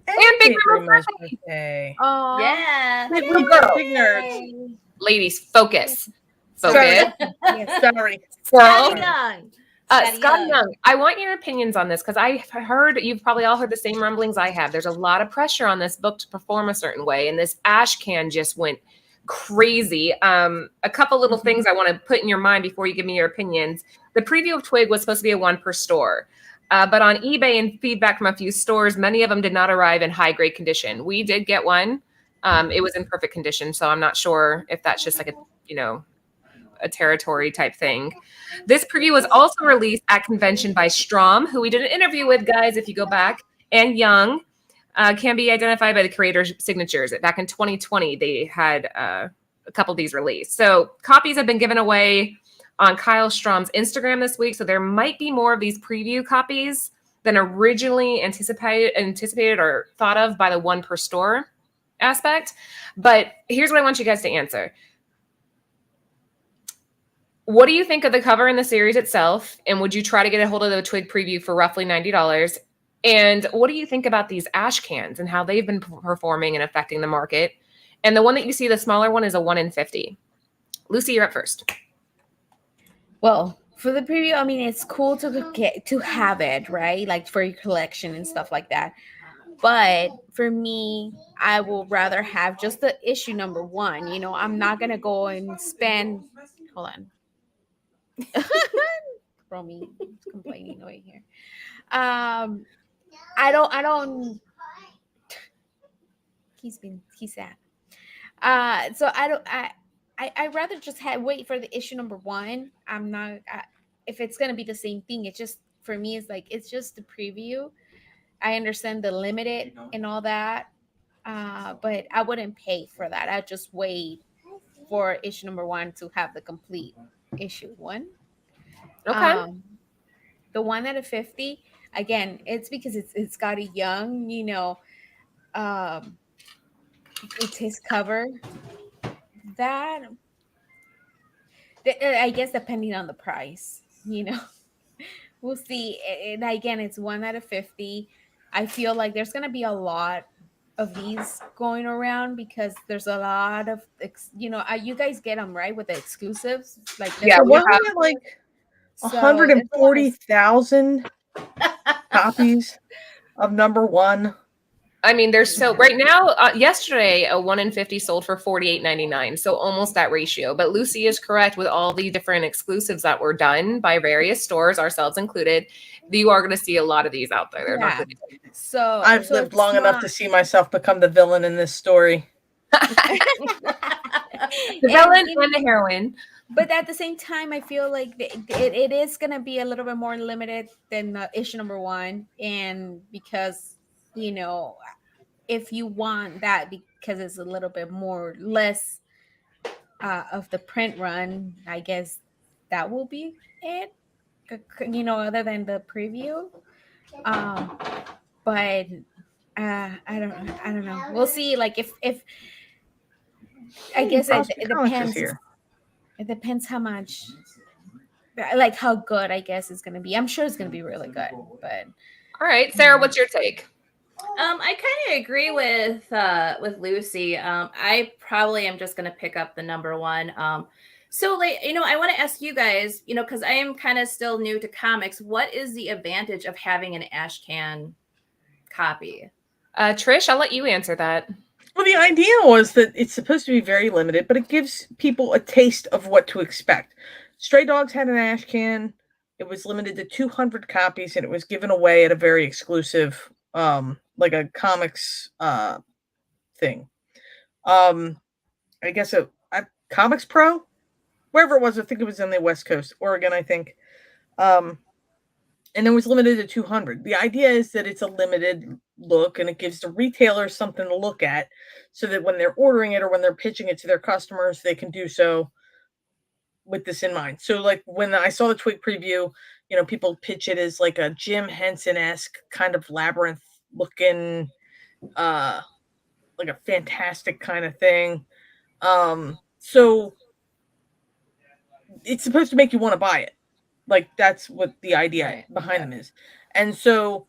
And Big Big Girl Grandma's Friday. birthday. Oh, Yeah. Big Blue Girl. Big nerds. Ladies, focus. Sorry. Focus. yes. Sorry. Skottie Girl. Young. Scottie Young, I want your opinions on this because I've heard you've probably all heard the same rumblings I have. There's a lot of pressure on this book to perform a certain way, and this ashcan just went crazy. A couple little things I want to put in your mind before you give me your opinions. The preview of Twig was supposed to be a one per store, but on eBay and feedback from a few stores, many of them did not arrive in high grade condition. We did get one. It was in perfect condition, so I'm not sure if that's just like a territory type thing. This preview was also released at convention by Strom, who we did an interview with, guys, if you go back, and Young can be identified by the creator's signatures. Back in 2020, they had a couple of these released. So copies have been given away on Kyle Strom's Instagram this week, so there might be more of these preview copies than originally anticipated or thought of by the one per store aspect. But here's what I want you guys to answer. What do you think of the cover in the series itself? And would you try to get a hold of the Twig preview for roughly $90? And what do you think about these ashcans and how they've been performing and affecting the market? And the one that you see, the smaller one, is a 1 in 50. Lucy, you're up first. Well, for the preview, I mean, it's cool to have it, right? Like for your collection and stuff like that. But for me, I will rather have just the issue number one. You know, I'm not gonna go and spend. Hold on, Romy complaining over here. I don't. He's sad. So I don't. I rather just wait for the issue number one. I'm not. If it's gonna be the same thing, it's just for me. It's like it's just the preview. I understand the limited and all that, but I wouldn't pay for that. I'd just wait for issue number one to have the complete issue one. Okay. The one out of 50, again, it's because it's Skottie Young, you know. It's his cover. That I guess depending on the price, you know. We'll see. And again, it's 1 out of 50. I feel like there's going to be a lot of these going around because there's a lot of, you know, you guys get them, right? With the exclusives. Like, Yeah, So we wasn't have- it like so 140,000 copies of number one? I mean, there's so right now. Yesterday, a 1 in 50 sold for $48.99, so almost that ratio. But Lucy is correct with all the different exclusives that were done by various stores, ourselves included. You are going to see a lot of these out there. They're not Yeah. good. So I've so lived it's long enough not- to see myself become the villain in this story. The villain and the heroine. But at the same time, I feel like it is going to be a little bit more limited than the issue number one. And because, you know, if you want that because it's a little bit more less of the print run, I guess that will be it, you know, other than the preview. But I don't know. We'll see. Like if I guess it depends. It depends how much, like how good I guess it's gonna be. I'm sure it's gonna be really good. But All right, Sarah, what's your take? I kind of agree with Lucy. I probably am just gonna pick up the number one. So like, you know, I want to ask you guys, you know, because I am kind of still new to comics. What is the advantage of having an ashcan copy? Trish, I'll let you answer that. Well, the idea was that it's supposed to be very limited, but it gives people a taste of what to expect. Stray Dogs had an ash can. It was limited to 200 copies, and it was given away at a very exclusive, like a comics thing. I guess at Comics Pro, wherever it was. I think it was on the West Coast, Oregon, I think. And it was limited to 200. The idea is that it's a limited look and it gives the retailers something to look at so that when they're ordering it or when they're pitching it to their customers, they can do so with this in mind. So like when I saw the Twig preview, you know, people pitch it as like a Jim Henson-esque kind of labyrinth looking, like a fantastic kind of thing. So it's supposed to make you want to buy it. Like that's what the idea behind them is. And so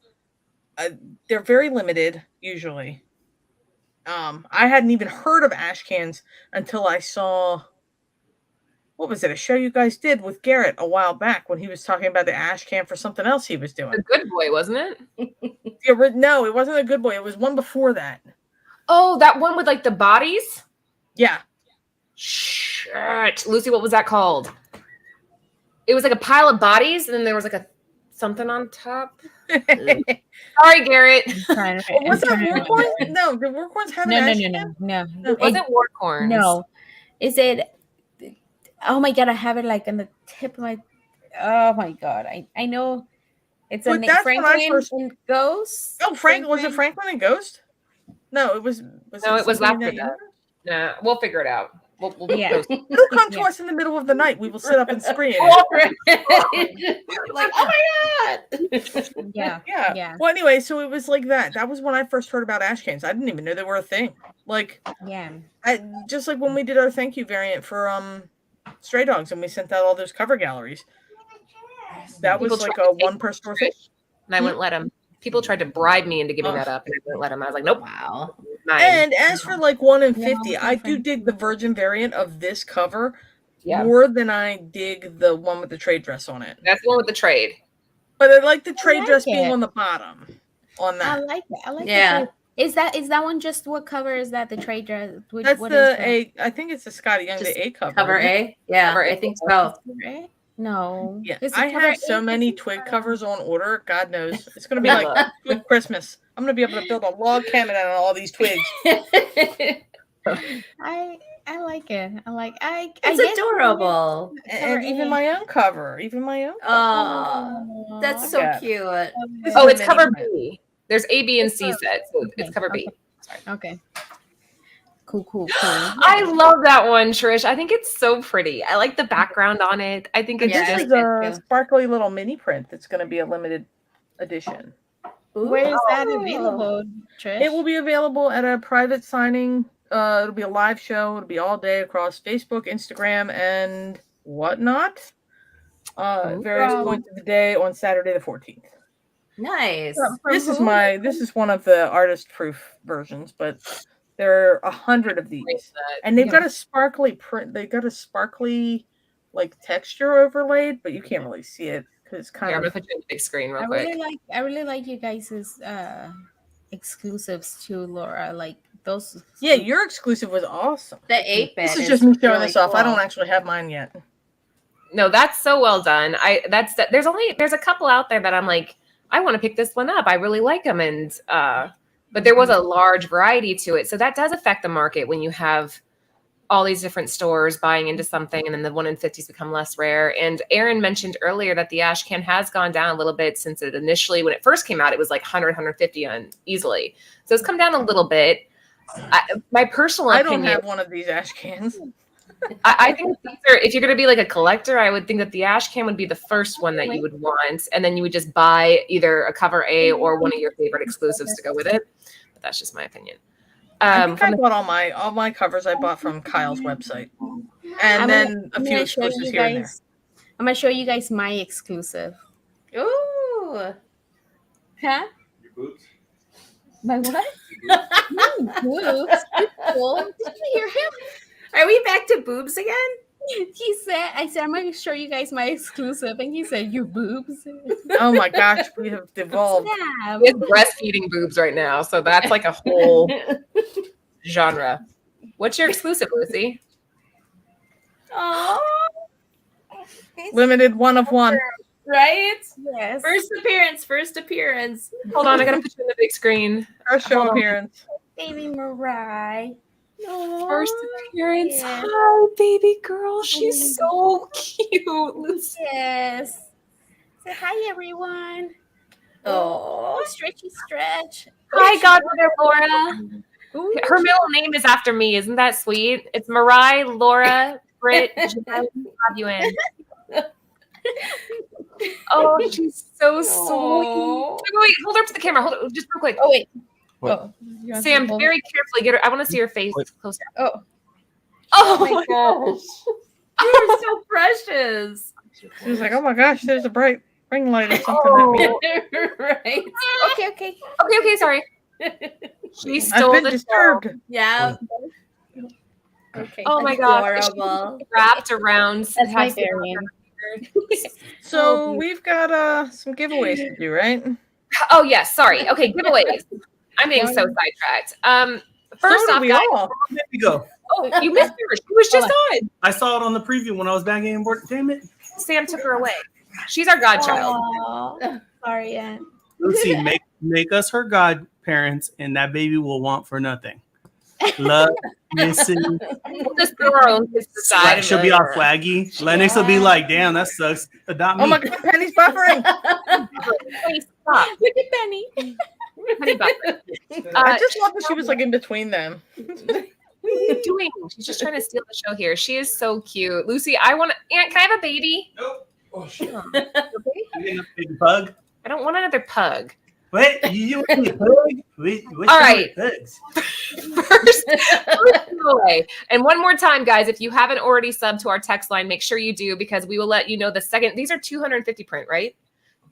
they're very limited usually. I hadn't even heard of ashcans until I saw, what was it, a show you guys did with Garrett a while back when he was talking about the ashcan for something else he was doing. The Good Boy, wasn't it? No, it wasn't a Good Boy. It was one before that. Oh, that one with like the bodies? Yeah. Shit. Lucy, what was that called? It was like a pile of bodies, and then there was like a something on top. Sorry, Garrett. Was that Warcorn? No, did Warcorns have an ashcan? No. It wasn't Warcorns. No. Is it? Oh my god, I have it like on the tip of my. Oh my god, I know. It's a Franklin and Ghost. Oh, was it Franklin and Ghost? No, it was. It was after that. Nah, we'll figure it out. We'll Yeah. It'll come to us in the middle of the night. We will sit up and scream. Like, oh my god. Yeah. Well, anyway, so it was like that. That was when I first heard about ashcans. I didn't even know they were a thing. Like, just like when we did our thank you variant for Stray Dogs, and we sent out all those cover galleries. That was like a one per store thing. And I wouldn't let them. People tried to bribe me into giving that up, and I wouldn't let them. I was like, nope. Wow. And as for like 1 in 50, I do dig the virgin variant of this cover. more than I dig the one with the trade dress on it. That's the one with the trade. But I like the trade like dress being it. on the bottom. On I that. like it. I like Yeah. it too. Is that one just what cover is that? The trade dress? That's what the is that? A. I think it's the Skottie Young, Just the A cover. Cover isn't it? A? Yeah, Cover I A. think so. Right? No. Yeah, Is it I cover have so A? many Twig covers on order. God knows, it's gonna be like Twig Christmas. I'm gonna be able to build a log cabin out of all these twigs. I like it. I It's guess adorable. And even my own cover. Oh, that's so Okay. cute. Oh, it's Mini cover print. B. There's A, B, and C set. So it's cover B. Okay. Cool. I love that one, Trish. I think it's so pretty. I like the background on it. I think it's Yeah, This just is a sparkly little mini print that's going to be a limited edition. Where is that Ooh. available, Trish? It will be available at a private signing. It'll be a live show. It'll be all day across Facebook, Instagram, and whatnot. Various points of the day on Saturday the 14th. Nice. This is one of the artist proof versions, but there are 100 of these, and they've got a sparkly print. They've got a sparkly like texture overlaid, but you can't really see it because it's kind Here, I'm of. gonna put you on the big screen real I quick. really like you guys' exclusives too, Laura. Like those. Yeah, your exclusive was awesome. The 8-bit. This is just me showing really this off. I cool. don't actually have mine yet. No, that's so well done. There's a couple out there that I'm like, I want to pick this one up. I really like them, and but there was a large variety to it, so that does affect the market when you have all these different stores buying into something, and then the 1 in 50s become less rare. And Aaron mentioned earlier that the ashcan has gone down a little bit since it initially, when it first came out, it was like 100, 150 on easily. So it's come down a little bit. My personal opinion, I don't have one of these ash cans. I think if you're going to be like a collector, I would think that the ashcan would be the first one that you would want, and then you would just buy either a cover A or one of your favorite exclusives to go with it. But that's just my opinion. I think I bought all my covers. I bought from Kyle's website, and then a few exclusives here and there. I'm gonna show you guys my exclusive. Ooh. Huh? Your boobs? My what? Boobs. Cool. Did you hear him? Are we back to boobs again? I said, I'm going to show you guys my exclusive. And he said, your boobs. Oh my gosh, we have devolved. Yeah. It's breastfeeding boobs right now, so that's like a whole genre. What's your exclusive, Lucy? Oh, Limited one of one. right? Yes. First appearance. Hold on, I gotta put you on the big screen. First show Hold on. appearance. Baby Mariah. First appearance. Yeah. Hi, baby girl. She's so cute. Lucy. Yes. Say hi, everyone. Oh. Stretchy stretch. Hi, godmother Laura. Her middle name is after me. Isn't that sweet? It's Mariah, Laura, Britt, Jen, Fabian. Oh, she's so sweet. Wait, hold her up to the camera. Hold it just real quick. Oh, wait. What? Oh, you want Sam, to hold very carefully get her. I want to see her face Wait. closer. Oh. Oh my gosh. You're so precious. She was like, "Oh my gosh, there's a bright ring light or something." Oh. Right. Okay. Okay, sorry. She I've stole been the disturbed. Yeah. Okay. Oh my gosh. Adorable. Wrapped around. That's my variant. So we've got some giveaways to do, right? Oh yes, sorry. Okay, giveaways. I'm getting so sidetracked. First So do off, we guys, all. There you go. oh, you missed her. She was just on. I saw it on the preview when I was back in board. Damn it. Sam took her away. She's our godchild. Aw. Sorry, Aunt. Lucy, make us her godparents, and that baby will want for nothing. Love, missing. We'll just throw our own kids aside. She'll be all flaggy. Lennox will be like, "Damn, that sucks. Adopt me." Oh my god, Penny's buffering. Please stop. Look at Penny. Honey butter. I just love that she was like in between them. What are you doing? She's just trying to steal the show here. She is so cute. Lucy, Aunt, can I have a baby? Nope. Oh shit. Oh, You getting a big pug? I don't want another pug. Wait, you want a pug? Wait, All right. Pugs? First giveaway. And one more time, guys, if you haven't already subbed to our text line, make sure you do, because we will let you know the second. These are 250 print, right?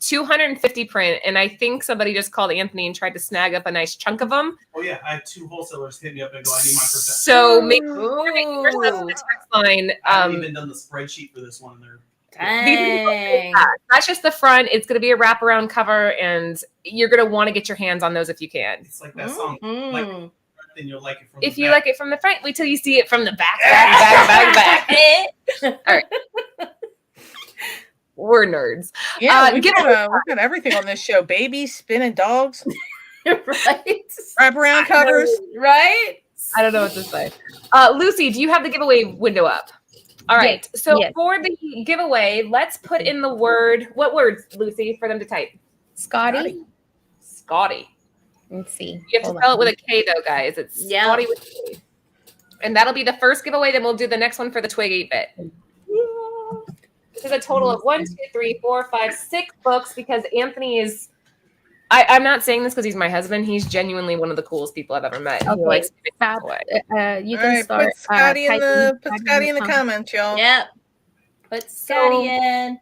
250 print, and I think somebody just called Anthony and tried to snag up a nice chunk of them. Oh yeah, I had 2 wholesalers hit me up and go, I need my percent. So make sure you making yourself in the text line. I haven't even done the spreadsheet for this one. And they're Dang. That's just the front. It's going to be a wraparound cover, and you're going to want to get your hands on those if you can. It's like that song. Like, then you'll like it from If the you back. like it from the front, wait till you see it from the back. All right. We're nerds. Yeah, we've got everything on this show. Babies, spinning dogs, Right? wraparound covers. Right? I don't know what to say. Lucy, do you have the giveaway window up? All right. Yes, So yes. for the giveaway, let's put in the word. What words, Lucy, for them to type? Skottie. Skottie. Let's see. You have to spell it with a K, though, guys. It's Yeah. Skottie with a K. And that'll be the first giveaway. Then we'll do the next one for the Twig 8-bit. This is a total of 1, 2, 3, 4, 5, 6 books because Anthony is. I'm not saying this because he's my husband. He's genuinely one of the coolest people I've ever met. He Okay. likes giving Fab. stuff away. You All can right, start. put Scotty in the typing comments, y'all. Yep. Put Scotty in.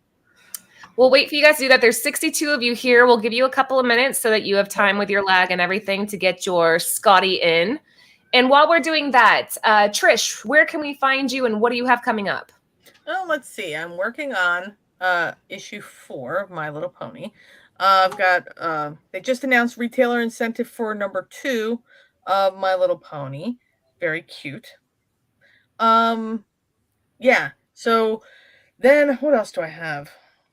We'll wait for you guys to do that. There's 62 of you here. We'll give you a couple of minutes so that you have time with your lag and everything to get your Scotty in. And while we're doing that, Trish, where can we find you and what do you have coming up? Oh, let's see. I'm working on issue 4 of My Little Pony. I've got they just announced retailer incentive for number 2 of My Little Pony. Very cute. Yeah. So then what else do I have?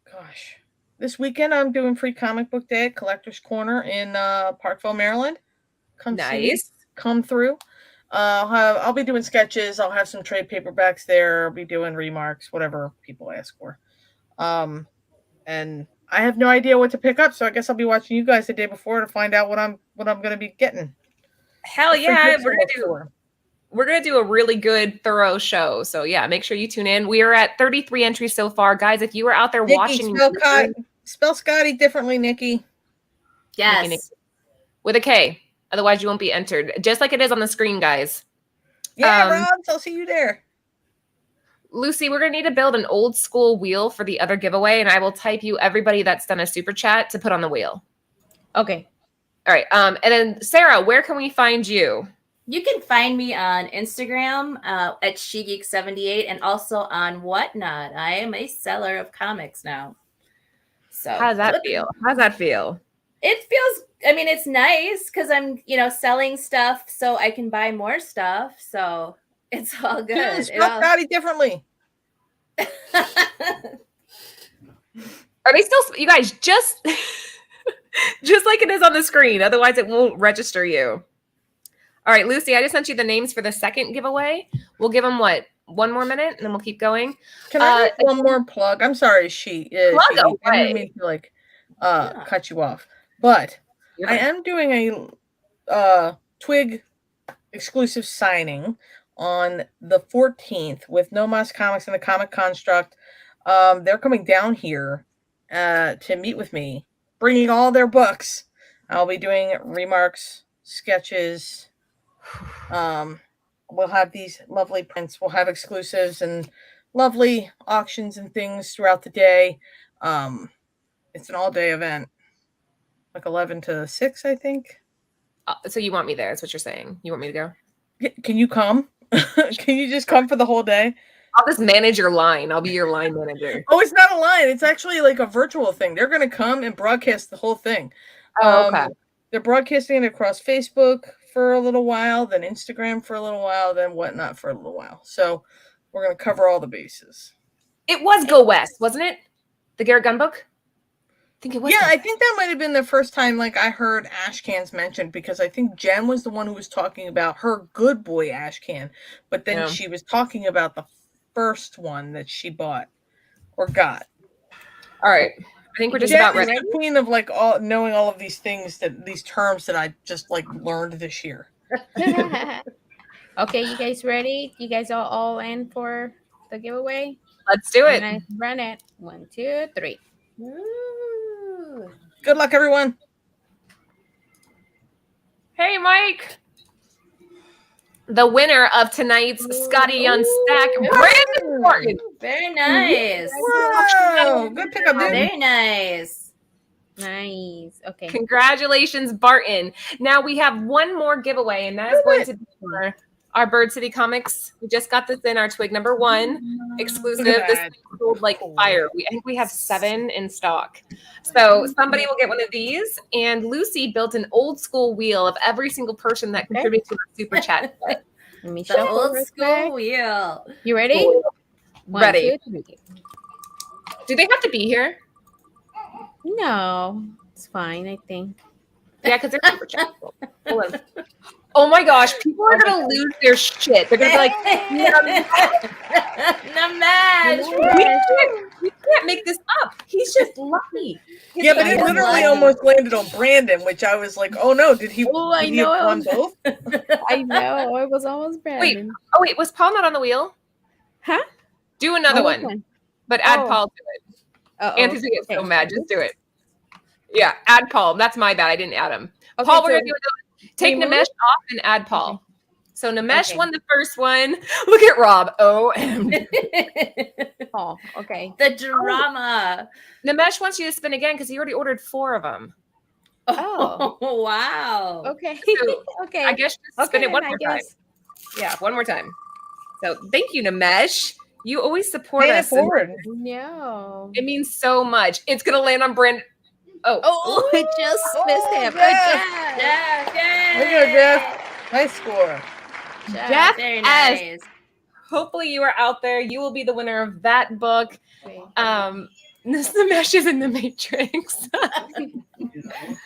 Gosh. This weekend I'm doing free comic book day at Collector's Corner in Parkville, Maryland. Come see me. Nice. Come through. I'll be doing sketches. I'll have some trade paperbacks there. I'll be doing remarks, whatever people ask for. And I have no idea what to pick up, so I guess I'll be watching you guys the day before to find out what I'm going to be getting. Hell yeah. We're gonna do a really good, thorough show. So yeah, make sure you tune in. We are at 33 entries so far. Guys, if you are out there Nikki, watching, spell Scotty differently, Nikki. Yes. With a K. Otherwise, you won't be entered. Just like it is on the screen, guys. Yeah, Robs, I'll see you there. Lucy, we're going to need to build an old school wheel for the other giveaway, and I will type you everybody that's done a super chat to put on the wheel. Okay. All right. And then, Sarah, where can we find you? You can find me on Instagram at SheGeek78 and also on Whatnot. I am a seller of comics now. So How does that feel? How's that feel? It feels, I mean, it's nice because I'm, selling stuff so I can buy more stuff. So it's all good. Yeah, spell Scotty differently. Are they still, you guys, just like it is on the screen. Otherwise, it won't register you. All right, Lucy, I just sent you the names for the second giveaway. We'll give them, one more minute, and then we'll keep going. Can I make one more plug? I'm sorry, Plug away. I didn't mean to, cut you off. But I am doing a Twig exclusive signing on the 14th with No Mas Comics and the Comic Construct. They're coming down here to meet with me, bringing all their books. I'll be doing remarks, sketches. We'll have these lovely prints. We'll have exclusives and lovely auctions and things throughout the day. It's an all-day event, like 11 to 6, I think. So you want me there? That's what you're saying. You want me to go? Can you come? Can you just come for the whole day? I'll just manage your line. I'll be your line manager. Oh, it's not a line. It's actually like a virtual thing. They're going to come and broadcast the whole thing. Oh, okay. They're broadcasting it across Facebook for a little while, then Instagram for a little while, then Whatnot for a little while. So we're going to cover all the bases. It was Go West, wasn't it? The Garrett Gun book? I think it was. Yeah, I think that might have been the first time I heard ashcans mentioned, because I think Jen was the one who was talking about her Good Boy ashcan, but then she was talking about the first one that she bought or got. All right. I think we're just Jen about is ready. the queen of knowing all of these things, these terms that I just learned this year. Okay, you guys ready? You guys are all in for the giveaway? Let's do it. And I run it. 1, 2, 3. Ooh. Good luck, everyone. Hey, Mike. The winner of tonight's Skottie Young stack, Brandon Morgan. Very nice. Wow, good pickup, dude. Very nice. Nice. Okay. Congratulations, Barton. Now we have one more giveaway, and that is going to be for our Bird City Comics. We just got this in our Twig #1 exclusive. Look at This that. thing sold like fire. I think we have 7 in stock. So somebody will get one of these. And Lucy built an old school wheel of every single person that contributed to our super chat. Let me The shuffle old real school quick. wheel. You ready? Cool. 1, Ready. 2, 3. Do they have to be here? No, it's fine. I think. Yeah, because they're super chat. Hold on. Oh my gosh, people are gonna lose their shit. They're gonna be like, we can't make this up. He's just lucky. Yeah, but it Yeah, literally wow. almost landed on Brandon, which I was like, oh no, did he? Oh, I did he know, have I won was- both? I know. It was almost Brandon. Oh wait, was Paul not on the wheel? Huh? Do another What one, but add Oh. Paul to it. Uh-oh. Anthony's gonna get so Okay. mad. Just do it. Yeah, add Paul. That's my bad. I didn't add him. Okay, Paul, we're so gonna do it. Take remove? Namesh off and add Paul. So Namesh Okay. won the first one. Look at Rob. OMG. Paul. Okay. The drama. Namesh wants you to spin again because he already ordered 4 of them. Oh. Wow. Okay. So, Okay. I guess just spin Okay, it one then, more I time. guess. Yeah, one more time. So thank you, Namesh. You always support Pay it us. and forward. No. It means so much. It's gonna land on Brandon. Oh, Oh, it just missed him. Jeff. Jeff, yay! There you go, Jeff. Nice score. Jeff Very S. nice. Hopefully you are out there. You will be the winner of that book. Okay. Namesh is in the Matrix.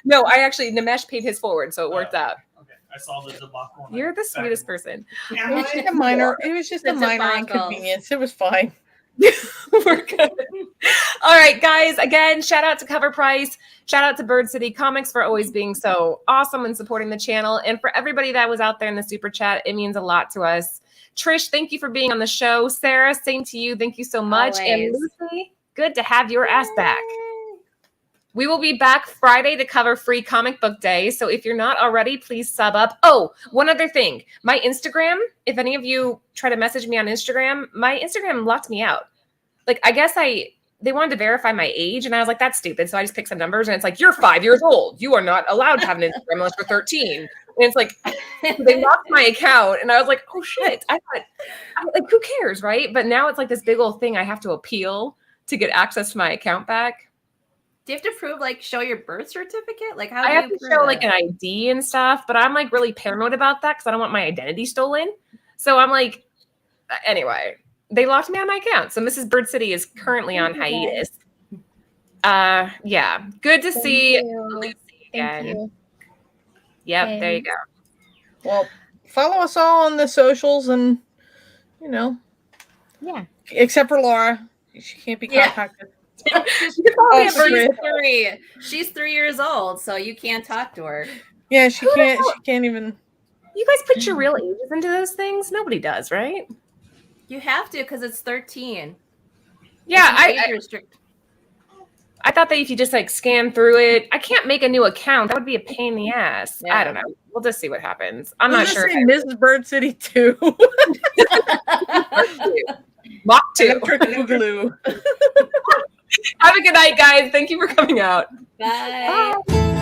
No, Namesh paid his forward, so it worked out. Okay, I saw the debacle. You're the sweetest person. It was just a minor. It was just a The minor debacle. inconvenience. It was fine. We're good. All right, guys. Again, shout out to Cover Price. Shout out to Bird City Comics for always being so awesome and supporting the channel. And for everybody that was out there in the super chat, it means a lot to us. Trish, thank you for being on the show. Sarah, same to you. Thank you so much. And Always. Lucy, good to have your ass back. We will be back Friday to cover Free Comic Book Day. So if you're not already, please sub up. Oh, one other thing. My Instagram, if any of you try to message me on Instagram, my Instagram locked me out. Like, I guess they wanted to verify my age, and I was like, that's stupid. So I just picked some numbers, and it's like, you're 5 years old. You are not allowed to have an Instagram unless you're 13. And it's like, they locked my account, and I was like, oh shit. I like, who cares, right? But now it's like this big old thing I have to appeal to get access to my account back. Do you have to prove, like, show your birth certificate? Like, how I do have you to prove show it? like an ID and stuff, but I'm like really paranoid about that because I don't want my identity stolen. So I'm like, anyway, they locked me out of my account. So Mrs. Bird City is currently on hiatus. Yeah, good to see you. Lucy Thank again. you. Yep, there you go. Well, follow us all on the socials, and Yeah. except for Laura, she can't be Yeah. contacted. She's Oh, she's shit. 3. She's 3 years old, so you can't talk to her. Yeah, she Who the can't. hell- She can't even. You guys put your real ages into those things? Nobody does, right? You have to because it's 13. Yeah, It's age restrict- I thought that if you just like scan through it, I can't make a new account. That would be a pain in the ass. Yeah. I don't know. We'll just see what happens. I'm We'll not just sure. say Mrs. Bird City 2. Mock 2. Electric Boogaloo. Have a good night, guys. Thank you for coming out. Bye. Bye.